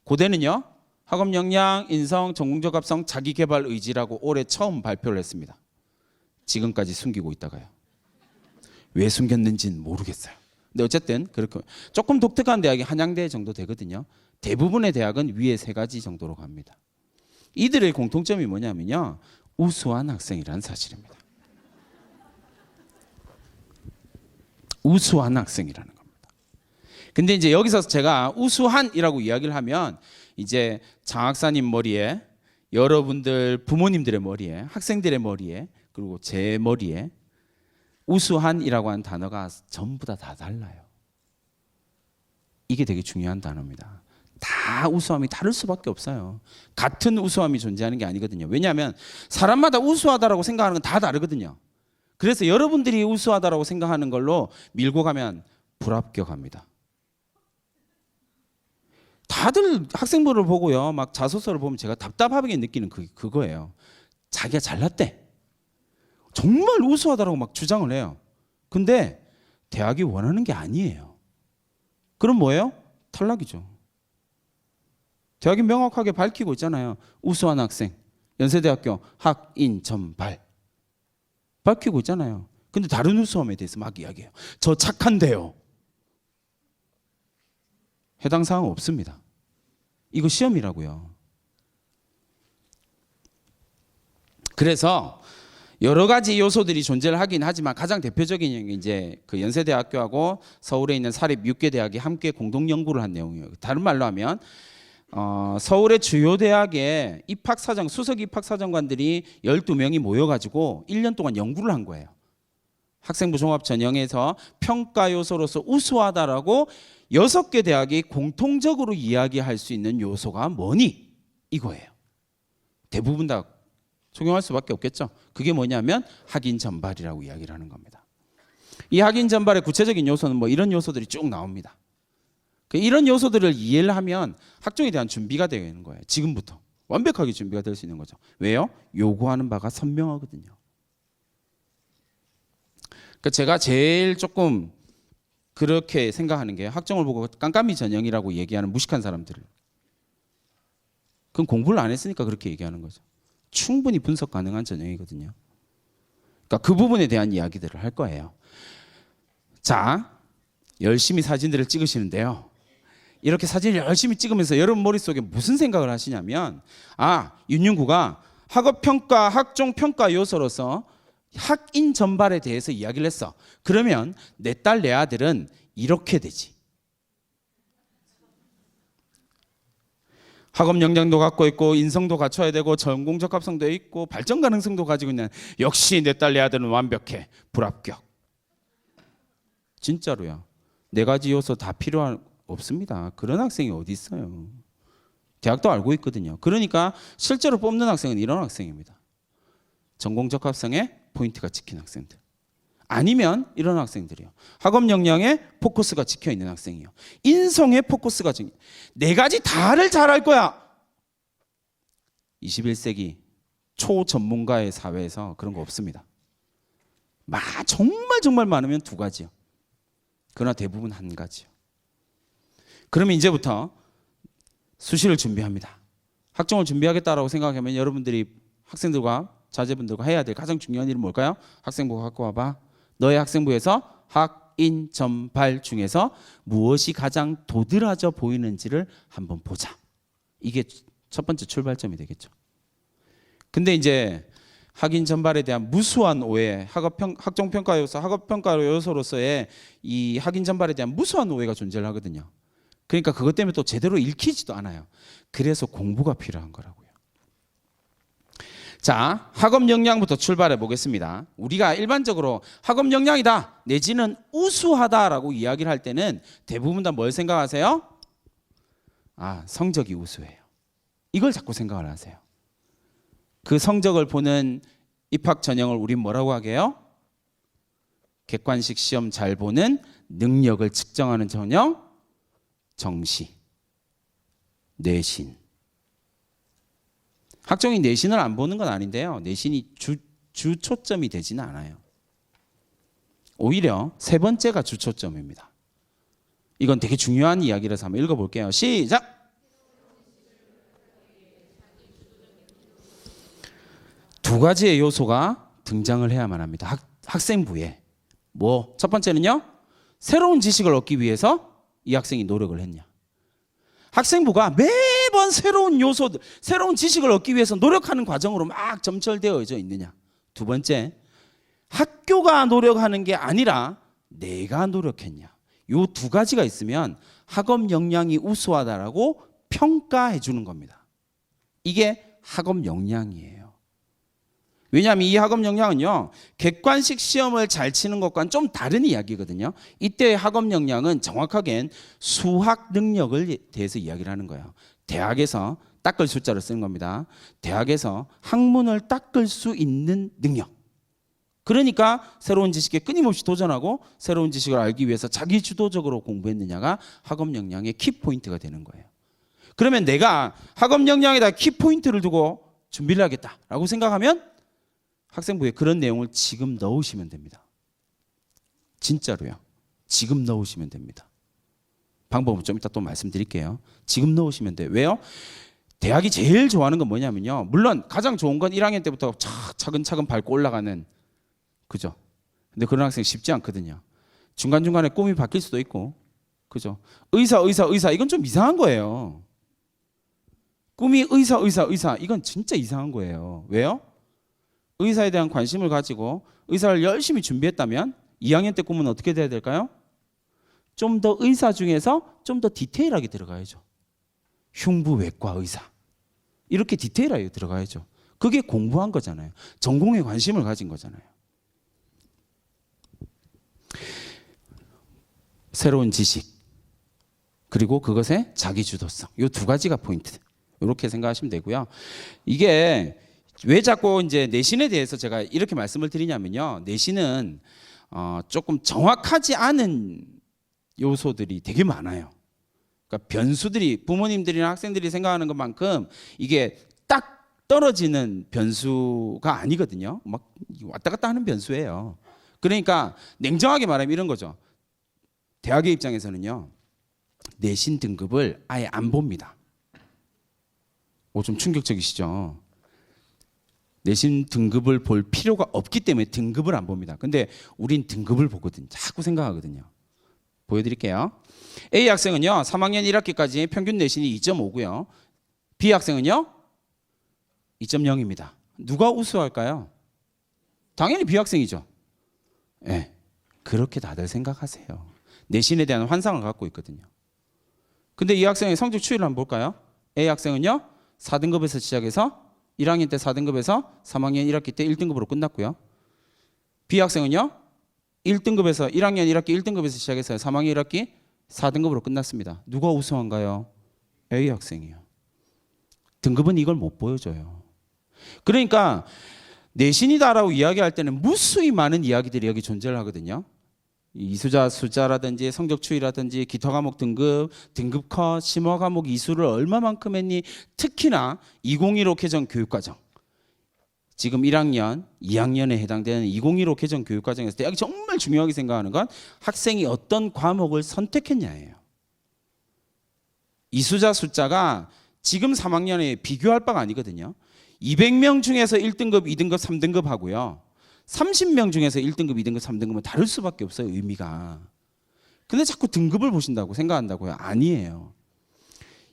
고대는요, 학업 역량, 인성, 전공적 합성, 자기개발 의지라고 올해 처음 발표를 했습니다. 지금까지 숨기고 있다가요. 왜 숨겼는지는 모르겠어요. 근데 어쨌든 그렇게 조금 독특한 대학이 한양대 정도 되거든요. 대부분의 대학은 위에 3가지 정도로 갑니다. 이들의 공통점이 뭐냐면요, 우수한 학생이라는 사실입니다. 우수한 학생이라는 겁니다. 근데 이제 여기서 제가 우수한이라고 이야기를 하면 이제 장학사님 머리에, 여러분들 부모님들의 머리에, 학생들의 머리에, 그리고 제 머리에 우수한이라고 하는 단어가 전부 다 달라요. 이게 되게 중요한 단어입니다. 다 우수함이 다를 수밖에 없어요. 같은 우수함이 존재하는 게 아니거든요. 왜냐하면 사람마다 우수하다라고 생각하는 건 다 다르거든요. 그래서 여러분들이 우수하다라고 생각하는 걸로 밀고 가면 불합격합니다. 다들 학생부를 보고요, 막 자소서를 보면 제가 답답하게 느끼는 그거예요. 자기가 잘났대. 정말 우수하다라고 막 주장을 해요. 근데 대학이 원하는 게 아니에요. 그럼 뭐예요? 탈락이죠. 대학이 명확하게 밝히고 있잖아요. 우수한 학생, 연세대학교 학인 전발 밝히고 있잖아요. 근데 다른 우수함에 대해서 막 이야기해요. 저 착한데요. 해당 사항 없습니다. 이거 시험이라고요. 그래서 여러 가지 요소들이 존재를 하긴 하지만 가장 대표적인 게 이제 그 연세대학교하고 서울에 있는 사립 6개 대학이 함께 공동 연구를 한 내용이에요. 다른 말로 하면 서울의 주요 대학의 입학사정, 수석 입학사정관들이 12명이 모여가지고 1년 동안 연구를 한 거예요. 학생부 종합 전형에서 평가 요소로서 우수하다라고 6개 대학이 공통적으로 이야기할 수 있는 요소가 뭐니? 이거예요. 대부분 다 적용할 수밖에 없겠죠. 그게 뭐냐면 학인 전발이라고 이야기를 하는 겁니다. 이 학인 전발의 구체적인 요소는 뭐 이런 요소들이 쭉 나옵니다. 이런 요소들을 이해를 하면 학종에 대한 준비가 되는 거예요. 지금부터 완벽하게 준비가 될 수 있는 거죠. 왜요? 요구하는 바가 선명하거든요. 그러니까 제가 제일 조금 그렇게 생각하는 게, 학종을 보고 깜깜이 전형이라고 얘기하는 무식한 사람들을, 그건 공부를 안 했으니까 그렇게 얘기하는 거죠. 충분히 분석 가능한 전형이거든요. 그러니까 그 부분에 대한 이야기들을 할 거예요. 자, 열심히 사진들을 찍으시는데요. 이렇게 사진을 열심히 찍으면서 여러분 머릿속에 무슨 생각을 하시냐면, 윤윤구가 학업평가, 학종평가 요소로서 학인 전발에 대해서 이야기를 했어. 그러면 내 딸, 내 아들은 이렇게 되지. 학업 역량도 갖고 있고, 인성도 갖춰야 되고, 전공적 합성도 있고, 발전 가능성도 가지고 있는, 역시 내 딸, 내 아들은 완벽해. 불합격. 진짜로요. 4가지 요소 다 필요 없습니다. 그런 학생이 어디 있어요. 대학도 알고 있거든요. 그러니까 실제로 뽑는 학생은 이런 학생입니다. 전공적 합성에 포인트가 찍힌 학생들. 아니면 이런 학생들이요. 학업 역량에 포커스가 찍혀 있는 학생이요. 인성에 포커스가 찍혀. 4가지 다를 잘할 거야. 21세기 초전문가의 사회에서 그런 거 없습니다. 정말 많으면 2가지요. 그러나 대부분 1가지요. 그러면 이제부터 수시를 준비합니다. 학종을 준비하겠다라고 생각하면 여러분들이 학생들과 자제분들과 해야 될 가장 중요한 일은 뭘까요? 학생부 갖고 와봐. 너의 학생부에서 학인 전발 중에서 무엇이 가장 도드라져 보이는지를 한번 보자. 이게 첫 번째 출발점이 되겠죠. 근데 이제 학인 전발에 대한 무수한 오해, 학종평가 요소, 학업평가 요소로서의 이 학인 전발에 대한 무수한 오해가 존재를 하거든요. 그러니까 그것 때문에 또 제대로 읽히지도 않아요. 그래서 공부가 필요한 거라고요. 자, 학업 역량부터 출발해 보겠습니다. 우리가 일반적으로 학업 역량이다 내지는 우수하다라고 이야기를 할 때는 대부분 다 뭘 생각하세요? 성적이 우수해요. 이걸 자꾸 생각을 하세요. 그 성적을 보는 입학 전형을 우린 뭐라고 하게요? 객관식 시험 잘 보는 능력을 측정하는 전형, 정시, 내신. 학종이 내신을 안 보는 건 아닌데요. 내신이 주 초점이 되지는 않아요. 오히려 세 번째가 주 초점입니다. 이건 되게 중요한 이야기라서 한번 읽어볼게요. 시작! 두 가지의 요소가 등장을 해야만 합니다. 학생부에. 첫 번째는요. 새로운 지식을 얻기 위해서 이 학생이 노력을 했냐. 학생부가 매번 새로운 요소들, 새로운 지식을 얻기 위해서 노력하는 과정으로 막 점철되어져 있느냐. 두 번째, 학교가 노력하는 게 아니라 내가 노력했냐. 이 두 가지가 있으면 학업 역량이 우수하다라고 평가해 주는 겁니다. 이게 학업 역량이에요. 왜냐하면 이 학업 역량은요, 객관식 시험을 잘 치는 것과는 좀 다른 이야기거든요. 이때의 학업 역량은 정확하게는 수학 능력을 대해서 이야기를 하는 거예요. 대학에서 닦을 숫자를 쓰는 겁니다. 대학에서 학문을 닦을 수 있는 능력. 그러니까 새로운 지식에 끊임없이 도전하고 새로운 지식을 알기 위해서 자기 주도적으로 공부했느냐가 학업 역량의 키포인트가 되는 거예요. 그러면 내가 학업 역량에다 키포인트를 두고 준비를 하겠다라고 생각하면 학생부에 그런 내용을 지금 넣으시면 됩니다. 진짜로요. 지금 넣으시면 됩니다. 방법은 좀 이따 또 말씀드릴게요. 지금 넣으시면 돼요. 왜요? 대학이 제일 좋아하는 건 뭐냐면요. 물론 가장 좋은 건 1학년 때부터 차근차근 밟고 올라가는, 그죠? 근데 그런 학생 쉽지 않거든요. 중간중간에 꿈이 바뀔 수도 있고, 그죠? 의사 이건 좀 이상한 거예요. 꿈이 의사 이건 진짜 이상한 거예요. 왜요? 의사에 대한 관심을 가지고 의사를 열심히 준비했다면 2학년 때 꿈은 어떻게 돼야 될까요? 좀 더 의사 중에서 좀 더 디테일하게 들어가야죠. 흉부외과 의사. 이렇게 디테일하게 들어가야죠. 그게 공부한 거잖아요. 전공에 관심을 가진 거잖아요. 새로운 지식, 그리고 그것의 자기주도성. 이 두 가지가 포인트. 이렇게 생각하시면 되고요. 이게 왜 자꾸 이제 내신에 대해서 제가 이렇게 말씀을 드리냐면요. 내신은 조금 정확하지 않은 요소들이 되게 많아요. 그러니까 변수들이 부모님들이나 학생들이 생각하는 것만큼 이게 딱 떨어지는 변수가 아니거든요. 막 왔다 갔다 하는 변수예요. 그러니까 냉정하게 말하면 이런 거죠. 대학의 입장에서는요. 내신 등급을 아예 안 봅니다. 좀 충격적이시죠? 내신 등급을 볼 필요가 없기 때문에 등급을 안 봅니다. 근데 우린 등급을 보거든요. 자꾸 생각하거든요. 보여드릴게요. A 학생은요 3학년 1학기까지 평균 내신이 2.5고요. B 학생은요 2.0입니다. 누가 우수할까요? 당연히 B 학생이죠. 네, 그렇게 다들 생각하세요. 내신에 대한 환상을 갖고 있거든요. 근데 이 학생의 성적 추이를 한번 볼까요? A 학생은요 4등급에서 시작해서 1학년 때 4등급에서 3학년 1학기 때 1등급으로 끝났고요. B 학생은요 1등급에서 1학년 1학기 1등급에서 시작해서 3학년 1학기 4등급으로 끝났습니다. 누가 우수한가요? A 학생이요. 등급은 이걸 못 보여줘요. 그러니까 내신이다라고 이야기할 때는 무수히 많은 이야기들이 여기 존재를 하거든요. 이수자 숫자라든지 성적 추이라든지 기타 과목 등급 컷, 심화 과목 이수를 얼마만큼 했니? 특히나 2015 개정 교육과정. 지금 1학년, 2학년에 해당되는 2015 개정 교육과정에서 대학이 정말 중요하게 생각하는 건 학생이 어떤 과목을 선택했냐예요. 이수자 숫자가 지금 3학년에 비교할 바가 아니거든요. 200명 중에서 1등급, 2등급, 3등급 하고요. 30명 중에서 1등급, 2등급, 3등급은 다를 수밖에 없어요, 의미가. 근데 자꾸 등급을 보신다고 생각한다고요? 아니에요.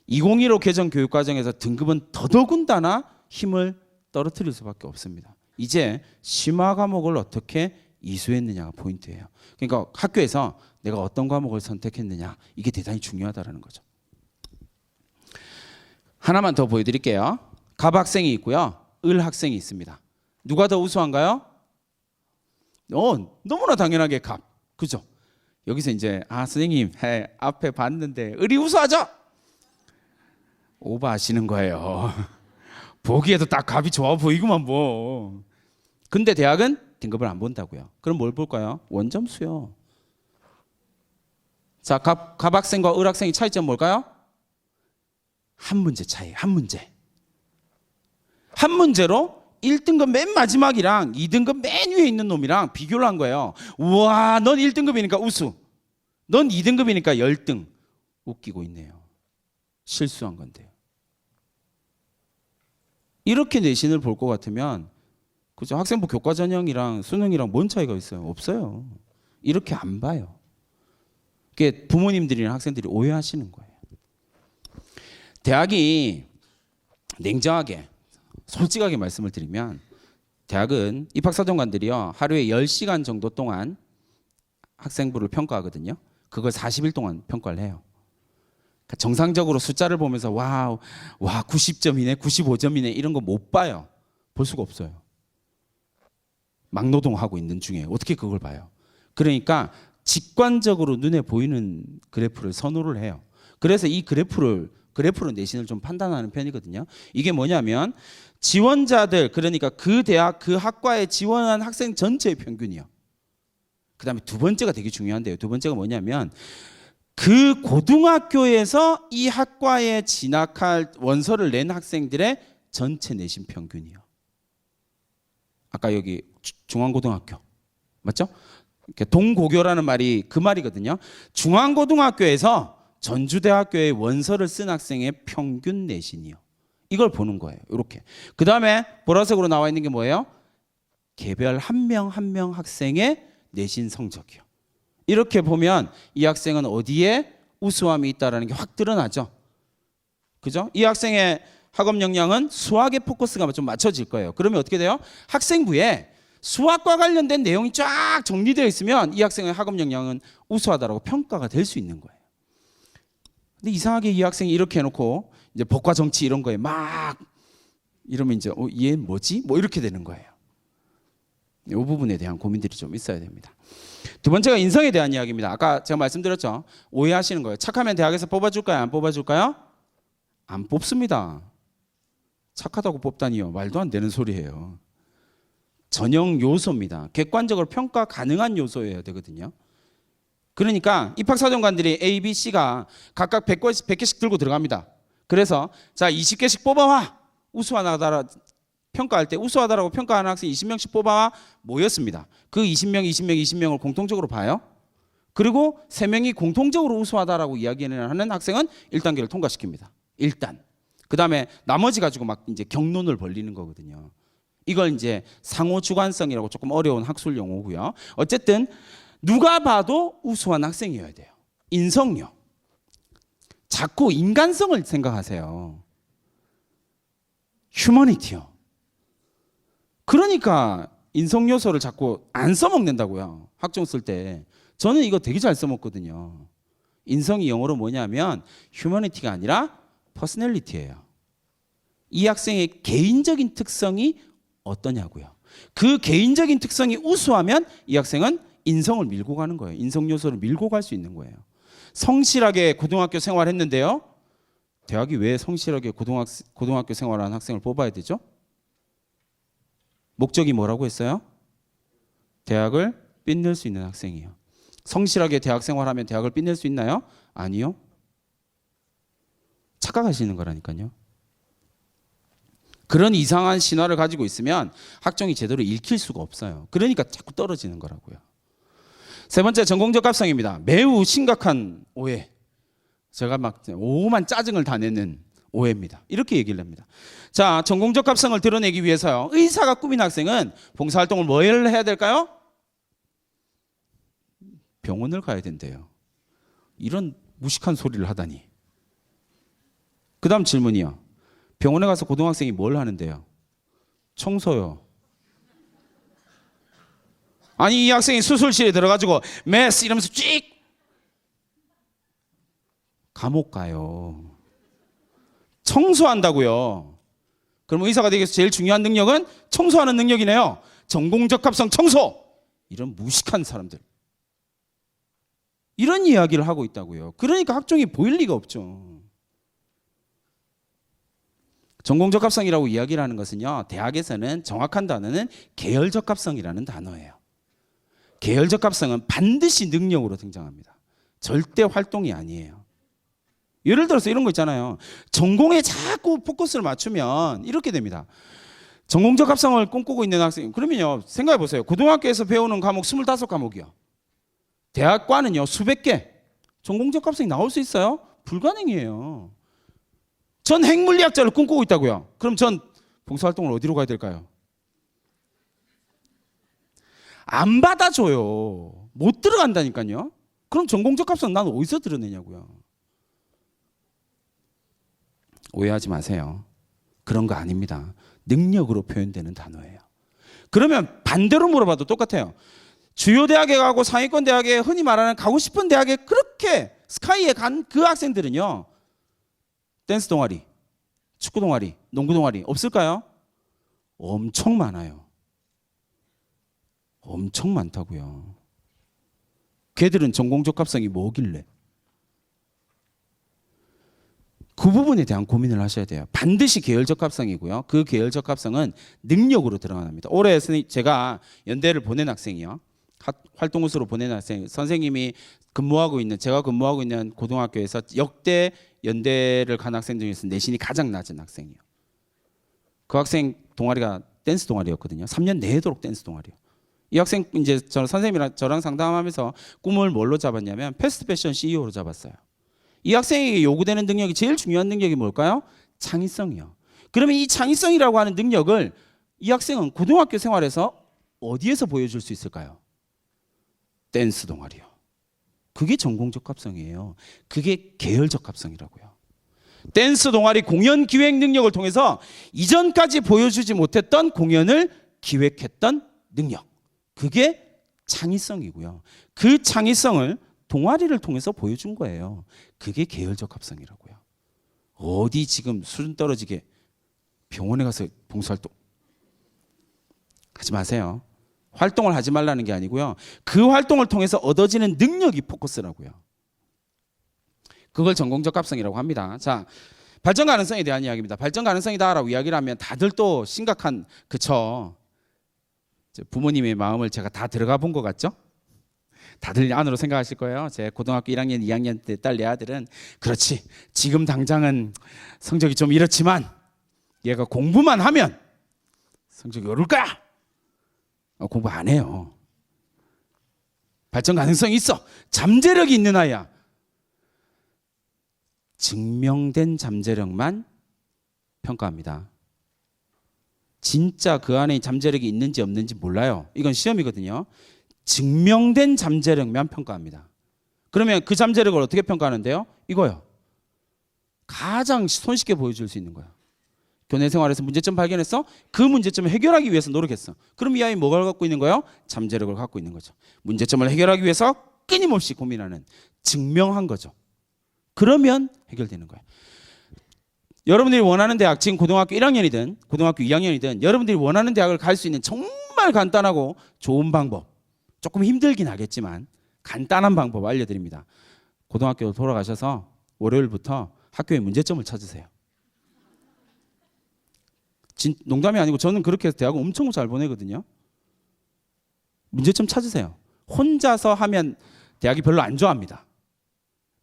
2015 개정 교육과정에서 등급은 더더군다나 힘을 떨어뜨릴 수밖에 없습니다. 이제 심화 과목을 어떻게 이수했느냐가 포인트예요. 그러니까 학교에서 내가 어떤 과목을 선택했느냐, 이게 대단히 중요하다는 거죠. 하나만 더 보여드릴게요. 갑 학생이 있고요, 을 학생이 있습니다. 누가 더 우수한가요? 너무나 당연하게 갑. 그죠? 여기서 이제 선생님 앞에 봤는데 을이 우수하죠? 오버하시는 거예요. 보기에도 딱 갑이 좋아 보이구만 뭐. 근데 대학은 등급을 안 본다고요. 그럼 뭘 볼까요? 원점수요. 자, 갑 학생과 을 학생의 차이점 뭘까요? 한 문제 차이. 한 문제로 1등급 맨 마지막이랑 2등급 맨 위에 있는 놈이랑 비교를 한 거예요. 우와, 넌 1등급이니까 우수, 넌 2등급이니까 열등. 웃기고 있네요. 실수한 건데요. 이렇게 내신을 볼 것 같으면, 그죠? 학생부 교과 전형이랑 수능이랑 뭔 차이가 있어요? 없어요. 이렇게 안 봐요. 그게 부모님들이나 학생들이 오해하시는 거예요. 대학이 냉정하게 솔직하게 말씀을 드리면, 대학은 입학사정관들이요, 하루에 10시간 정도 동안 학생부를 평가하거든요. 그걸 40일 동안 평가를 해요. 그러니까 정상적으로 숫자를 보면서 와 90점이네 95점이네 이런 거 못 봐요. 볼 수가 없어요. 막노동하고 있는 중에 어떻게 그걸 봐요. 그러니까 직관적으로 눈에 보이는 그래프를 선호를 해요. 그래서 이 그래프로 내신을 좀 판단하는 편이거든요. 이게 뭐냐면 지원자들, 그러니까 그 대학 그 학과에 지원한 학생 전체의 평균이요. 그다음에 두 번째가 되게 중요한데요. 두 번째가 뭐냐면 그 고등학교에서 이 학과에 진학할 원서를 낸 학생들의 전체 내신 평균이요. 아까 여기 중앙고등학교 맞죠? 동고교라는 말이 그 말이거든요. 중앙고등학교에서 전주대학교에 원서를 쓴 학생의 평균 내신이요. 이걸 보는 거예요. 이렇게. 그 다음에 보라색으로 나와 있는 게 뭐예요? 개별 한 명 한 명 학생의 내신 성적이요. 이렇게 보면 이 학생은 어디에 우수함이 있다는 게 확 드러나죠. 그죠? 이 학생의 학업 역량은 수학에 포커스가 좀 맞춰질 거예요. 그러면 어떻게 돼요? 학생부에 수학과 관련된 내용이 쫙 정리되어 있으면 이 학생의 학업 역량은 우수하다라고 평가가 될 수 있는 거예요. 근데 이상하게 이 학생이 이렇게 해놓고 이제 법과 정치 이런 거에 막 이러면 이제 얘 뭐지? 뭐 이렇게 되는 거예요. 이 부분에 대한 고민들이 좀 있어야 됩니다. 두 번째가 인성에 대한 이야기입니다. 아까 제가 말씀드렸죠. 오해하시는 거예요. 착하면 대학에서 뽑아줄까요? 안 뽑아줄까요? 안 뽑습니다. 착하다고 뽑다니요. 말도 안 되는 소리예요. 전형 요소입니다. 객관적으로 평가 가능한 요소여야 되거든요. 그러니까 입학사정관들이 A, B, C가 각각 100개씩 들고 들어갑니다. 그래서 자 20개씩 뽑아와. 우수하다라 평가할 때 우수하다라고 평가하는 학생 20명씩 뽑아와 모였습니다. 그 20명을 공통적으로 봐요. 그리고 3명이 공통적으로 우수하다라고 이야기하는 학생은 1단계를 통과시킵니다. 일단. 그 다음에 나머지 가지고 막 이제 경론을 벌리는 거거든요. 이걸 이제 상호주관성이라고 조금 어려운 학술 용어고요. 어쨌든 누가 봐도 우수한 학생이어야 돼요. 인성요. 자꾸 인간성을 생각하세요. 휴머니티요. 그러니까 인성 요소를 자꾸 안 써먹는다고요. 학종 쓸 때. 저는 이거 되게 잘 써먹거든요. 인성이 영어로 뭐냐면 휴머니티가 아니라 퍼스널리티예요. 이 학생의 개인적인 특성이 어떠냐고요. 그 개인적인 특성이 우수하면 이 학생은 인성을 밀고 가는 거예요. 인성 요소를 밀고 갈 수 있는 거예요. 성실하게 고등학교 생활했는데요. 대학이 왜 성실하게 고등학교 생활하는 학생을 뽑아야 되죠? 목적이 뭐라고 했어요? 대학을 빛낼 수 있는 학생이요. 성실하게 대학 생활하면 대학을 빛낼 수 있나요? 아니요. 착각하시는 거라니까요. 그런 이상한 신화를 가지고 있으면 학종이 제대로 읽힐 수가 없어요. 그러니까 자꾸 떨어지는 거라고요. 세 번째, 전공적 합성입니다. 매우 심각한 오해. 제가 막 오만 짜증을 다 내는 오해입니다. 이렇게 얘기를 합니다. 자, 전공적 합성을 드러내기 위해서요. 의사가 꿈인 학생은 봉사활동을 뭘 해야 될까요? 병원을 가야 된대요. 이런 무식한 소리를 하다니. 그 다음 질문이요. 병원에 가서 고등학생이 뭘 하는데요? 청소요. 아니 이 학생이 수술실에 들어가지고 메스 이러면서 찍 감옥 가요. 청소한다고요. 그럼 의사가 되기 위해서 제일 중요한 능력은 청소하는 능력이네요. 전공적합성 청소. 이런 무식한 사람들. 이런 이야기를 하고 있다고요. 그러니까 학종이 보일 리가 없죠. 전공적합성이라고 이야기를 하는 것은요, 대학에서는 정확한 단어는 계열적합성이라는 단어예요. 계열적합성은 반드시 능력으로 등장합니다. 절대 활동이 아니에요. 예를 들어서 이런 거 있잖아요. 전공에 자꾸 포커스를 맞추면 이렇게 됩니다. 전공적합성을 꿈꾸고 있는 학생, 그러면요, 생각해 보세요. 고등학교에서 배우는 과목 25과목이요. 대학과는요, 수백 개. 전공적합성이 나올 수 있어요? 불가능이에요. 전 핵물리학자를 꿈꾸고 있다고요. 그럼 전 봉사활동을 어디로 가야 될까요? 안 받아줘요. 못 들어간다니까요. 그럼 전공적합성 난 어디서 드러내냐고요. 오해하지 마세요. 그런 거 아닙니다. 능력으로 표현되는 단어예요. 그러면 반대로 물어봐도 똑같아요. 주요 대학에 가고 상위권 대학에 흔히 말하는 가고 싶은 대학에 그렇게 스카이에 간 그 학생들은요, 댄스 동아리, 축구 동아리, 농구 동아리 없을까요? 엄청 많아요. 엄청 많다고요. 걔들은 전공적합성이 뭐길래? 그 부분에 대한 고민을 하셔야 돼요. 반드시 계열적합성이고요. 그 계열적합성은 능력으로 드러납니다. 올해 제가 연대를 보낸 학생이요. 활동우수로 보낸 학생, 선생님이 근무하고 있는, 제가 근무하고 있는 고등학교에서 역대 연대를 간 학생 중에서 내신이 가장 낮은 학생이요. 그 학생 동아리가 댄스 동아리였거든요. 3년 내도록 댄스 동아리요. 이 학생 이제 선생님이랑 저랑 상담하면서 꿈을 뭘로 잡았냐면 패스트 패션 CEO로 잡았어요. 이 학생에게 요구되는 능력이 제일 중요한 능력이 뭘까요? 창의성이요. 그러면 이 창의성이라고 하는 능력을 이 학생은 고등학교 생활에서 어디에서 보여줄 수 있을까요? 댄스 동아리요. 그게 전공적합성이에요. 그게 계열적합성이라고요. 댄스 동아리 공연 기획 능력을 통해서 이전까지 보여주지 못했던 공연을 기획했던 능력. 그게 창의성이고요. 그 창의성을 동아리를 통해서 보여준 거예요. 그게 계열적합성이라고요. 어디 지금 수준 떨어지게 병원에 가서 봉사활동 하지 마세요. 활동을 하지 말라는 게 아니고요. 그 활동을 통해서 얻어지는 능력이 포커스라고요. 그걸 전공적합성이라고 합니다. 자, 발전 가능성에 대한 이야기입니다. 발전 가능성이다라고 이야기를 하면 다들 또 심각한, 그쵸? 부모님의 마음을 제가 다 들어가 본 것 같죠? 다들 안으로 생각하실 거예요. 제 고등학교 1학년, 2학년 때 딸 내 아들은 그렇지, 지금 당장은 성적이 좀 이렇지만 얘가 공부만 하면 성적이 오를 거야. 공부 안 해요. 발전 가능성이 있어. 잠재력이 있는 아이야. 증명된 잠재력만 평가합니다. 진짜 그 안에 잠재력이 있는지 없는지 몰라요. 이건 시험이거든요. 증명된 잠재력만 평가합니다. 그러면 그 잠재력을 어떻게 평가하는데요? 이거요. 가장 손쉽게 보여줄 수 있는 거야. 교내 생활에서 문제점 발견했어? 그 문제점을 해결하기 위해서 노력했어. 그럼 이 아이 뭐가 갖고 있는 거예요? 잠재력을 갖고 있는 거죠. 문제점을 해결하기 위해서 끊임없이 고민하는, 증명한 거죠. 그러면 해결되는 거예요. 여러분들이 원하는 대학, 지금 고등학교 1학년이든 고등학교 2학년이든 여러분들이 원하는 대학을 갈 수 있는 정말 간단하고 좋은 방법, 조금 힘들긴 하겠지만 간단한 방법 알려드립니다. 고등학교 돌아가셔서 월요일부터 학교의 문제점을 찾으세요. 농담이 아니고 저는 그렇게 해서 대학을 엄청 잘 보내거든요. 문제점 찾으세요. 혼자서 하면 대학이 별로 안 좋아합니다.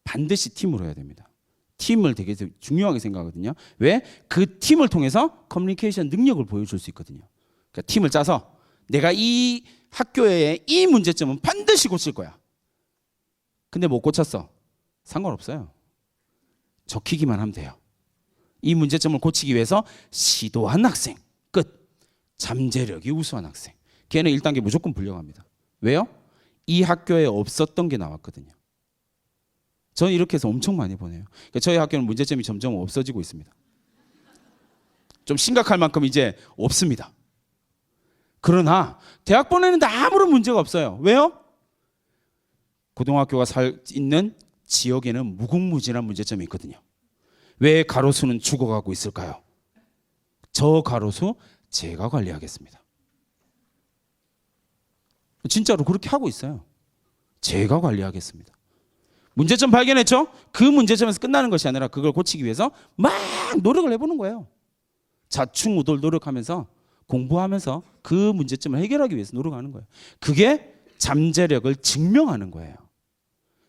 반드시 팀으로 해야 됩니다. 팀을 되게 중요하게 생각하거든요. 왜? 그 팀을 통해서 커뮤니케이션 능력을 보여줄 수 있거든요. 그러니까 팀을 짜서 내가 이 학교의 이 문제점은 반드시 고칠 거야. 근데 못 고쳤어. 상관없어요. 적히기만 하면 돼요. 이 문제점을 고치기 위해서 시도한 학생, 끝. 잠재력이 우수한 학생. 걔는 1단계 무조건 불려갑니다. 왜요? 이 학교에 없었던 게 나왔거든요. 저는 이렇게 해서 엄청 많이 보내요. 그러니까 저희 학교는 문제점이 점점 없어지고 있습니다. 좀 심각할 만큼 이제 없습니다. 그러나 대학 보내는데 아무런 문제가 없어요. 왜요? 고등학교가 있는 지역에는 무궁무진한 문제점이 있거든요. 왜 가로수는 죽어가고 있을까요? 저 가로수 제가 관리하겠습니다. 진짜로 그렇게 하고 있어요. 제가 관리하겠습니다. 문제점 발견했죠? 그 문제점에서 끝나는 것이 아니라 그걸 고치기 위해서 막 노력을 해보는 거예요. 자충우돌 노력하면서 공부하면서 그 문제점을 해결하기 위해서 노력하는 거예요. 그게 잠재력을 증명하는 거예요.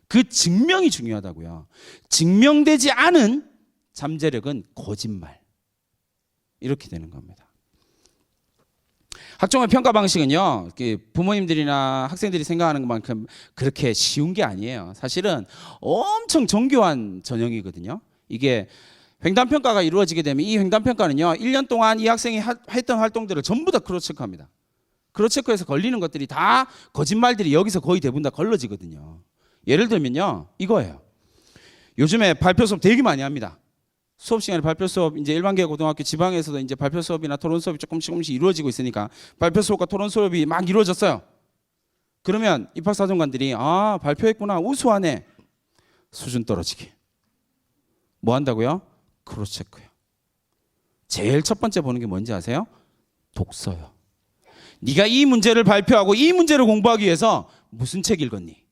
그 증명이 중요하다고요. 증명되지 않은 잠재력은 거짓말. 이렇게 되는 겁니다. 학종의 평가 방식은요, 부모님들이나 학생들이 생각하는 것만큼 그렇게 쉬운 게 아니에요. 사실은 엄청 정교한 전형이거든요. 이게 횡단평가가 이루어지게 되면 이 횡단평가는요, 1년 동안 이 학생이 했던 활동들을 전부 다 크로스체크합니다. 크로스체크에서 걸리는 것들이 다 거짓말들이 여기서 거의 대부분 다 걸러지거든요. 예를 들면요, 이거예요. 요즘에 발표 수업 되게 많이 합니다. 수업 시간에 발표 수업, 이제 일반계 고등학교 지방에서도 이제 발표 수업이나 토론 수업이 조금씩 이루어지고 있으니까 발표 수업과 토론 수업이 막 이루어졌어요. 그러면 입학사정관들이 발표했구나, 우수하네. 수준 떨어지기. 뭐 한다고요? 크로스체크요. 제일 첫 번째 보는 게 뭔지 아세요? 독서요. 네가 이 문제를 발표하고 이 문제를 공부하기 위해서 무슨 책 읽었니?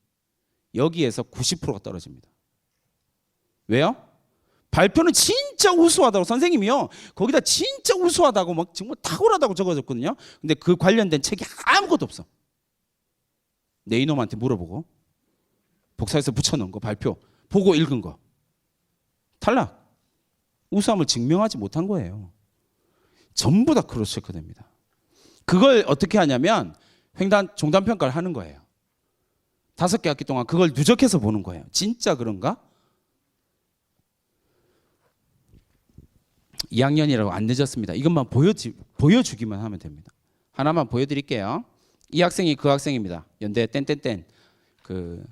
여기에서 90%가 떨어집니다. 왜요? 발표는 진짜 우수하다고 선생님이요, 거기다 진짜 우수하다고 막 정말 탁월하다고 적어줬거든요. 근데 그 관련된 책이 아무것도 없어. 내 이놈한테 물어보고 복사해서 붙여놓은 거, 발표 보고 읽은 거, 탈락. 우수함을 증명하지 못한 거예요. 전부 다 크로스체크 됩니다. 그걸 어떻게 하냐면 종단평가를 하는 거예요. 5개 학기 동안 그걸 누적해서 보는 거예요. 진짜 그런가? 2학년이라고 안 늦었습니다. 이것만 보여주기만 하면 됩니다. 하나만 보여드릴게요. 이 학생이 그 학생입니다. 연대 땡땡땡 그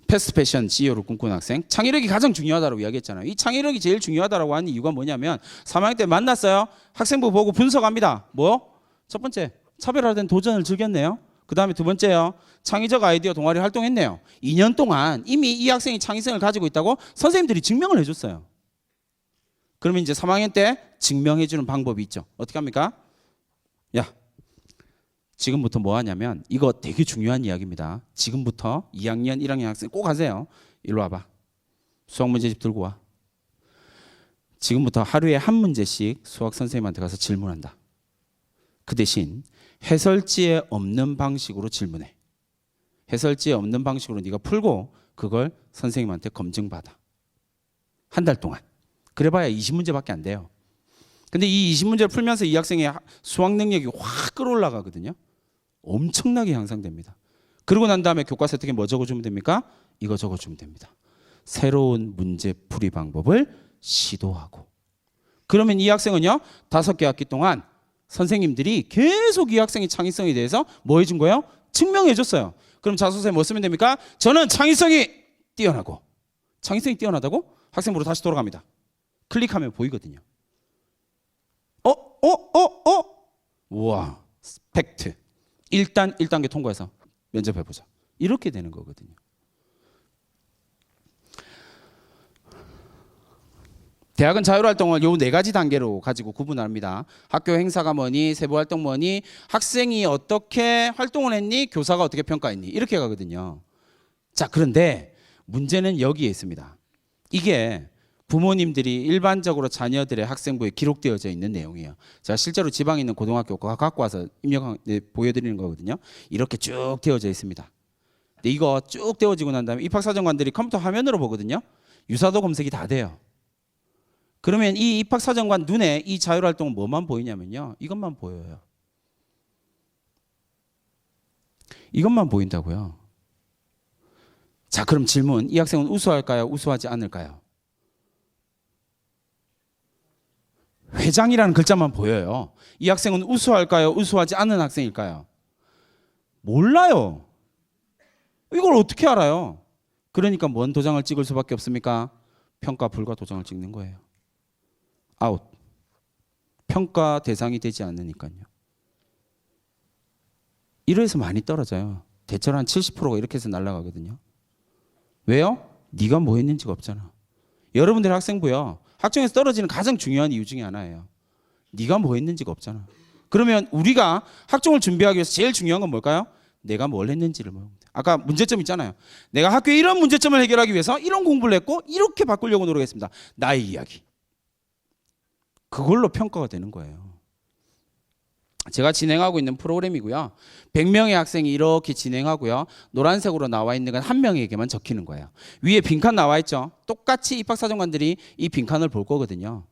패스트 패션 CEO를 꿈꾸는 학생. 창의력이 가장 중요하다고 이야기했잖아요. 이 창의력이 제일 중요하다고 하는 이유가 뭐냐면 3학년 때 만났어요. 학생부 보고 분석합니다. 뭐? 첫 번째, 차별화된 도전을 즐겼네요. 그 다음에 두 번째요, 창의적 아이디어 동아리 활동했네요. 2년 동안 이미 이 학생이 창의성을 가지고 있다고 선생님들이 증명을 해줬어요. 그러면 이제 3학년 때 증명해주는 방법이 있죠. 어떻게 합니까? 야, 지금부터 뭐 하냐면, 이거 되게 중요한 이야기입니다. 지금부터 2학년, 1학년 학생 꼭 하세요. 일로 와봐. 수학 문제집 들고 와. 지금부터 하루에 한 문제씩 수학 선생님한테 가서 질문한다. 그 대신 해설지에 없는 방식으로 질문해. 해설지에 없는 방식으로 네가 풀고 그걸 선생님한테 검증받아. 한 달 동안. 그래봐야 20문제밖에 안 돼요. 근데 이 20문제를 풀면서 이 학생의 수학 능력이 확 끌어올라가거든요. 엄청나게 향상됩니다. 그러고 난 다음에 교과서 어떻게 뭐 적어주면 됩니까? 이거 적어주면 됩니다. 새로운 문제풀이 방법을 시도하고. 그러면 이 학생은요, 5개 학기 동안 선생님들이 계속 이 학생의 창의성에 대해서 뭐 해준 거예요? 증명해 줬어요. 그럼 자소서에 뭐 쓰면 됩니까? 저는 창의성이 뛰어나고. 창의성이 뛰어나다고? 학생부로 다시 돌아갑니다. 클릭하면 보이거든요. 우와, 팩트. 일단 1단계 통과해서 면접해보자. 이렇게 되는 거거든요. 대학은 자율활동을 요 4가지 단계로 가지고 구분합니다. 학교 행사가 뭐니, 세부활동 뭐니, 학생이 어떻게 활동을 했니, 교사가 어떻게 평가했니, 이렇게 가거든요. 자, 그런데 문제는 여기에 있습니다. 이게 부모님들이 일반적으로 자녀들의 학생부에 기록되어져 있는 내용이에요. 제가 실제로 지방에 있는 고등학교 갖고 와서 보여드리는 거거든요. 이렇게 쭉 되어져 있습니다. 근데 이거 쭉 되어지고 난 다음에 입학사정관들이 컴퓨터 화면으로 보거든요. 유사도 검색이 다 돼요. 그러면 이 입학사정관 눈에 이 자율활동은 뭐만 보이냐면요, 이것만 보여요. 이것만 보인다고요. 자, 그럼 질문. 이 학생은 우수할까요? 우수하지 않을까요? 회장이라는 글자만 보여요. 이 학생은 우수할까요? 우수하지 않은 학생일까요? 몰라요. 이걸 어떻게 알아요? 그러니까 뭔 도장을 찍을 수밖에 없습니까? 평가 불가 도장을 찍는 거예요. 아웃. 평가 대상이 되지 않으니까요. 이래서 많이 떨어져요. 대체로 한 70%가 이렇게 해서 날아가거든요. 왜요? 네가 뭐 했는지가 없잖아. 여러분들 학생부요. 학종에서 떨어지는 가장 중요한 이유 중에 하나예요. 네가 뭐 했는지가 없잖아. 그러면 우리가 학종을 준비하기 위해서 제일 중요한 건 뭘까요? 내가 뭘 했는지를 모르면 돼. 아까 문제점 있잖아요. 내가 학교에 이런 문제점을 해결하기 위해서 이런 공부를 했고 이렇게 바꾸려고 노력했습니다. 나의 이야기. 그걸로 평가가 되는 거예요. 제가 진행하고 있는 프로그램이고요. 100명의 학생이 이렇게 진행하고요. 노란색으로 나와 있는 건 한 명에게만 적히는 거예요. 위에 빈칸 나와 있죠. 똑같이 입학사정관들이 이 빈칸을 볼 거거든요.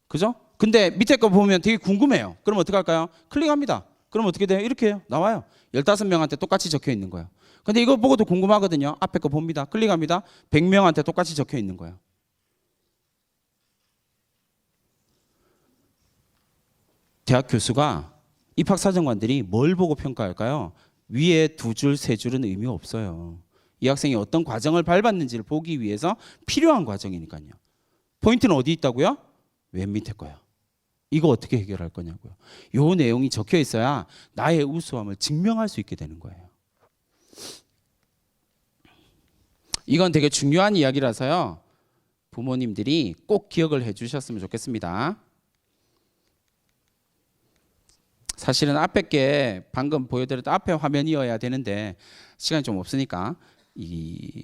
그죠? 근데 밑에 거 보면 되게 궁금해요. 그럼 어떻게 할까요? 클릭합니다. 그럼 어떻게 돼요? 이렇게 해요. 나와요. 15명한테 똑같이 적혀 있는 거예요. 근데 이거 보고도 궁금하거든요. 앞에 거 봅니다. 클릭합니다. 100명한테 똑같이 적혀 있는 거예요. 대학 교수가 입학사정관들이 뭘 보고 평가할까요? 위에 2줄, 3줄은 의미 없어요. 이 학생이 어떤 과정을 밟았는지를 보기 위해서 필요한 과정이니까요. 포인트는 어디 있다고요? 맨 밑에 거요. 이거 어떻게 해결할 거냐고요. 요 내용이 적혀 있어야 나의 우수함을 증명할 수 있게 되는 거예요. 이건 되게 중요한 이야기라서요. 부모님들이 꼭 기억을 해 주셨으면 좋겠습니다. 사실은 앞에 게 방금 보여드렸던 앞에 화면이어야 되는데 시간이 좀 없으니까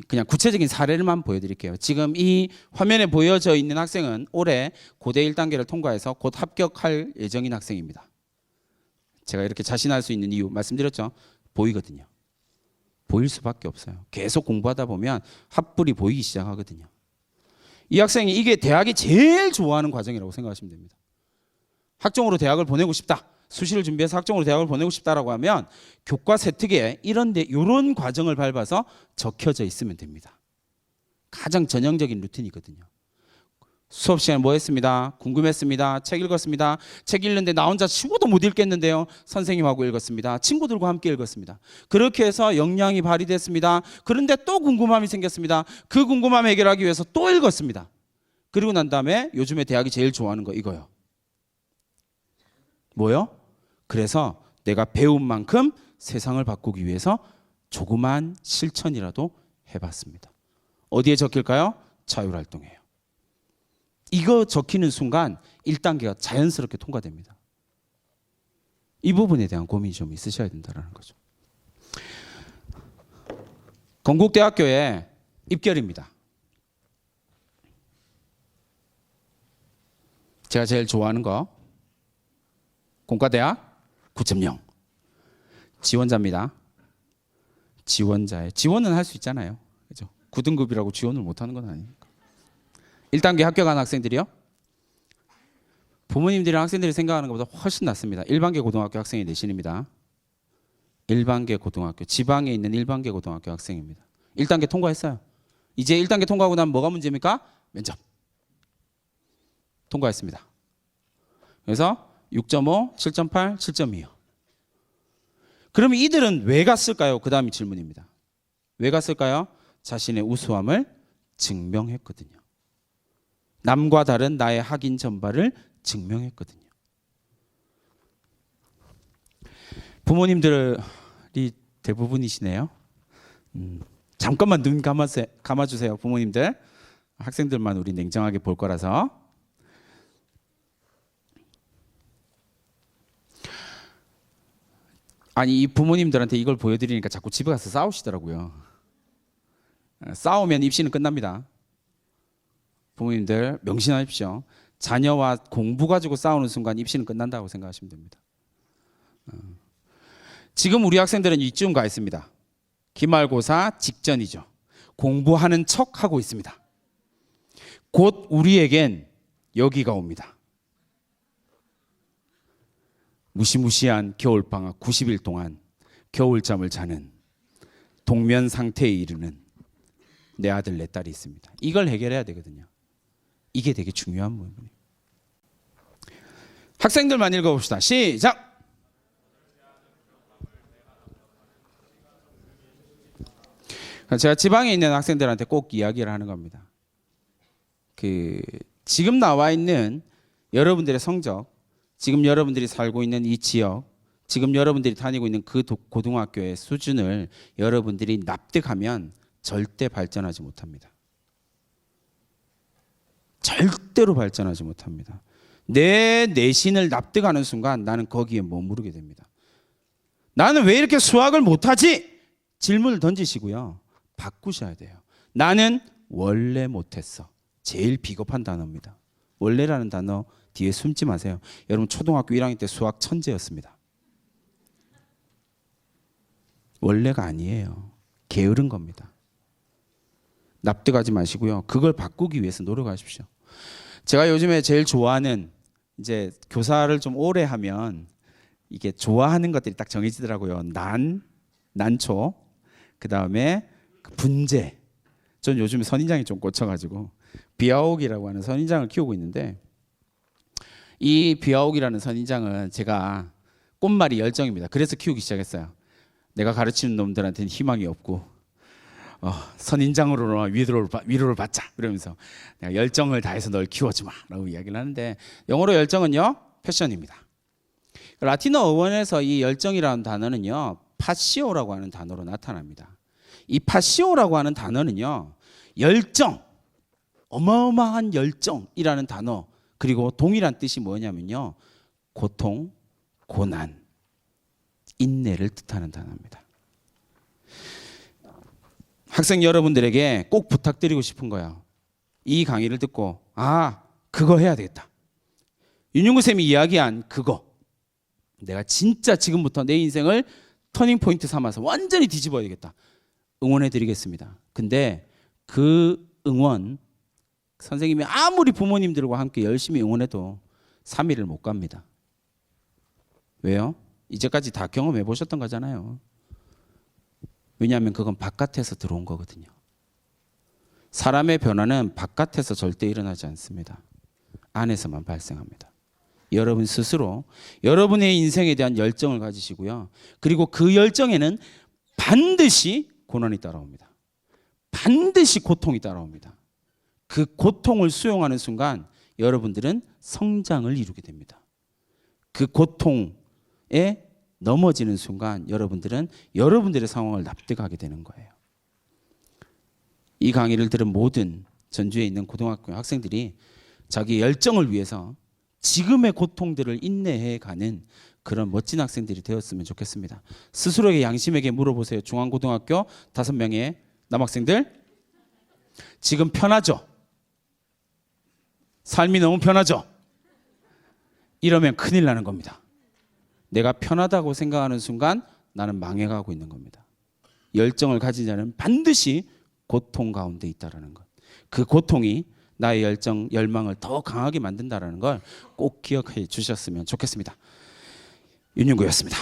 그냥 구체적인 사례를만 보여드릴게요. 지금 이 화면에 보여져 있는 학생은 올해 고대 1단계를 통과해서 곧 합격할 예정인 학생입니다. 제가 이렇게 자신할 수 있는 이유 말씀드렸죠. 보이거든요. 보일 수밖에 없어요. 계속 공부하다 보면 합불이 보이기 시작하거든요. 이 학생이 이게 대학이 제일 좋아하는 과정이라고 생각하시면 됩니다. 학종으로 대학을 보내고 싶다. 수시를 준비해서 학종으로 대학을 보내고 싶다라고 하면 교과 세특에 이런 과정을 밟아서 적혀져 있으면 됩니다. 가장 전형적인 루틴이거든요. 수업 시간에 뭐 했습니다. 궁금했습니다. 책 읽었습니다. 책 읽는데 나 혼자 쉬고도 못 읽겠는데요. 선생님하고 읽었습니다. 친구들과 함께 읽었습니다. 그렇게 해서 역량이 발휘됐습니다. 그런데 또 궁금함이 생겼습니다. 그 궁금함 해결하기 위해서 또 읽었습니다. 그리고 난 다음에 요즘에 대학이 제일 좋아하는 거 이거요. 뭐요? 그래서 내가 배운 만큼 세상을 바꾸기 위해서 조그만 실천이라도 해봤습니다. 어디에 적힐까요? 자율활동이에요. 이거 적히는 순간 1단계가 자연스럽게 통과됩니다. 이 부분에 대한 고민이 좀 있으셔야 된다는 거죠. 건국대학교의 입결입니다. 제가 제일 좋아하는 거 공과대학 9.0 지원자입니다. 지원은 할 수 있잖아요. 그죠? 9등급이라고 지원을 못하는 건 아니니까. 1단계 합격한 학생들이요. 부모님들이랑 학생들이 생각하는 것보다 훨씬 낫습니다. 1반계 고등학교 학생의 내신입니다. 1반계 고등학교, 지방에 있는 1반계 고등학교 학생입니다. 1단계 통과했어요. 이제 1단계 통과하고 나면 뭐가 문제입니까? 면접. 통과했습니다. 그래서 6.5, 7.8, 7.2요. 그러면 이들은 왜 갔을까요? 그 다음이 질문입니다. 왜 갔을까요? 자신의 우수함을 증명했거든요. 남과 다른 나의 학인 전발을 증명했거든요. 부모님들이 대부분이시네요. 잠깐만 눈 감아주세요. 부모님들. 학생들만 우리 냉정하게 볼 거라서. 아니 이 부모님들한테 이걸 보여드리니까 자꾸 집에 가서 싸우시더라고요. 싸우면 입시는 끝납니다. 부모님들 명심하십시오. 자녀와 공부 가지고 싸우는 순간 입시는 끝난다고 생각하시면 됩니다. 지금 우리 학생들은 이쯤 가 있습니다. 기말고사 직전이죠. 공부하는 척 하고 있습니다. 곧 우리에겐 여기가 옵니다. 무시무시한 겨울방학 90일 동안 겨울잠을 자는 동면 상태에 이르는 내 아들 내 딸이 있습니다. 이걸 해결해야 되거든요. 이게 되게 중요한 부분이에요. 학생들만 읽어봅시다. 시작! 제가 지방에 있는 학생들한테 꼭 이야기를 하는 겁니다. 지금 나와 있는 여러분들의 성적, 지금 여러분들이 살고 있는 이 지역, 지금 여러분들이 다니고 있는 그 고등학교의 수준을 여러분들이 납득하면 절대 발전하지 못합니다. 절대로 발전하지 못합니다. 내 내신을 납득하는 순간 나는 거기에 머무르게 됩니다. 나는 왜 이렇게 수학을 못하지? 질문을 던지시고요. 바꾸셔야 돼요. 나는 원래 못했어. 제일 비겁한 단어입니다. 원래라는 단어 뒤에 숨지 마세요. 여러분 초등학교 1학년 때 수학 천재였습니다. 원래가 아니에요. 게으른 겁니다. 납득하지 마시고요. 그걸 바꾸기 위해서 노력하십시오. 제가 요즘에 제일 좋아하는 이제 교사를 좀 오래 하면 이게 좋아하는 것들이 딱 정해지더라고요. 난초, 그 다음에 분재. 전 요즘에 선인장이 좀 꽂혀가지고 비아옥이라고 하는 선인장을 키우고 있는데 이 비아옥이라는 선인장은 제가 꽃말이 열정입니다. 그래서 키우기 시작했어요. 내가 가르치는 놈들한테는 희망이 없고 선인장으로 위로를 받자 그러면서 내가 열정을 다해서 널 키워주마 라고 이야기를 하는데 영어로 열정은요 패션입니다. 라틴어 어원에서 이 열정이라는 단어는요 파시오라고 하는 단어로 나타납니다. 이 파시오라고 하는 단어는요 열정, 어마어마한 열정이라는 단어 그리고 동일한 뜻이 뭐냐면요 고통, 고난, 인내를 뜻하는 단어입니다. 학생 여러분들에게 꼭 부탁드리고 싶은 거예요. 이 강의를 듣고 그거 해야 되겠다. 윤용구 쌤이 이야기한 그거 내가 진짜 지금부터 내 인생을 터닝포인트 삼아서 완전히 뒤집어야겠다. 응원해 드리겠습니다. 근데 그 응원 선생님이 아무리 부모님들과 함께 열심히 응원해도 3일을 못 갑니다. 왜요? 이제까지 다 경험해 보셨던 거잖아요. 왜냐하면 그건 바깥에서 들어온 거거든요. 사람의 변화는 바깥에서 절대 일어나지 않습니다. 안에서만 발생합니다. 여러분 스스로 여러분의 인생에 대한 열정을 가지시고요. 그리고 그 열정에는 반드시 고난이 따라옵니다. 반드시 고통이 따라옵니다. 그 고통을 수용하는 순간 여러분들은 성장을 이루게 됩니다. 그 고통에 넘어지는 순간 여러분들은 여러분들의 상황을 납득하게 되는 거예요. 이 강의를 들은 모든 전주에 있는 고등학교 학생들이 자기 열정을 위해서 지금의 고통들을 인내해가는 그런 멋진 학생들이 되었으면 좋겠습니다. 스스로에게 양심에게 물어보세요. 중앙고등학교 5명의 남학생들 지금 편하죠? 삶이 너무 편하죠? 이러면 큰일 나는 겁니다. 내가 편하다고 생각하는 순간 나는 망해가고 있는 겁니다. 열정을 가진 자는 반드시 고통 가운데 있다라는 것. 그 고통이 나의 열정, 열망을 더 강하게 만든다라는 걸 꼭 기억해 주셨으면 좋겠습니다. 윤윤구였습니다.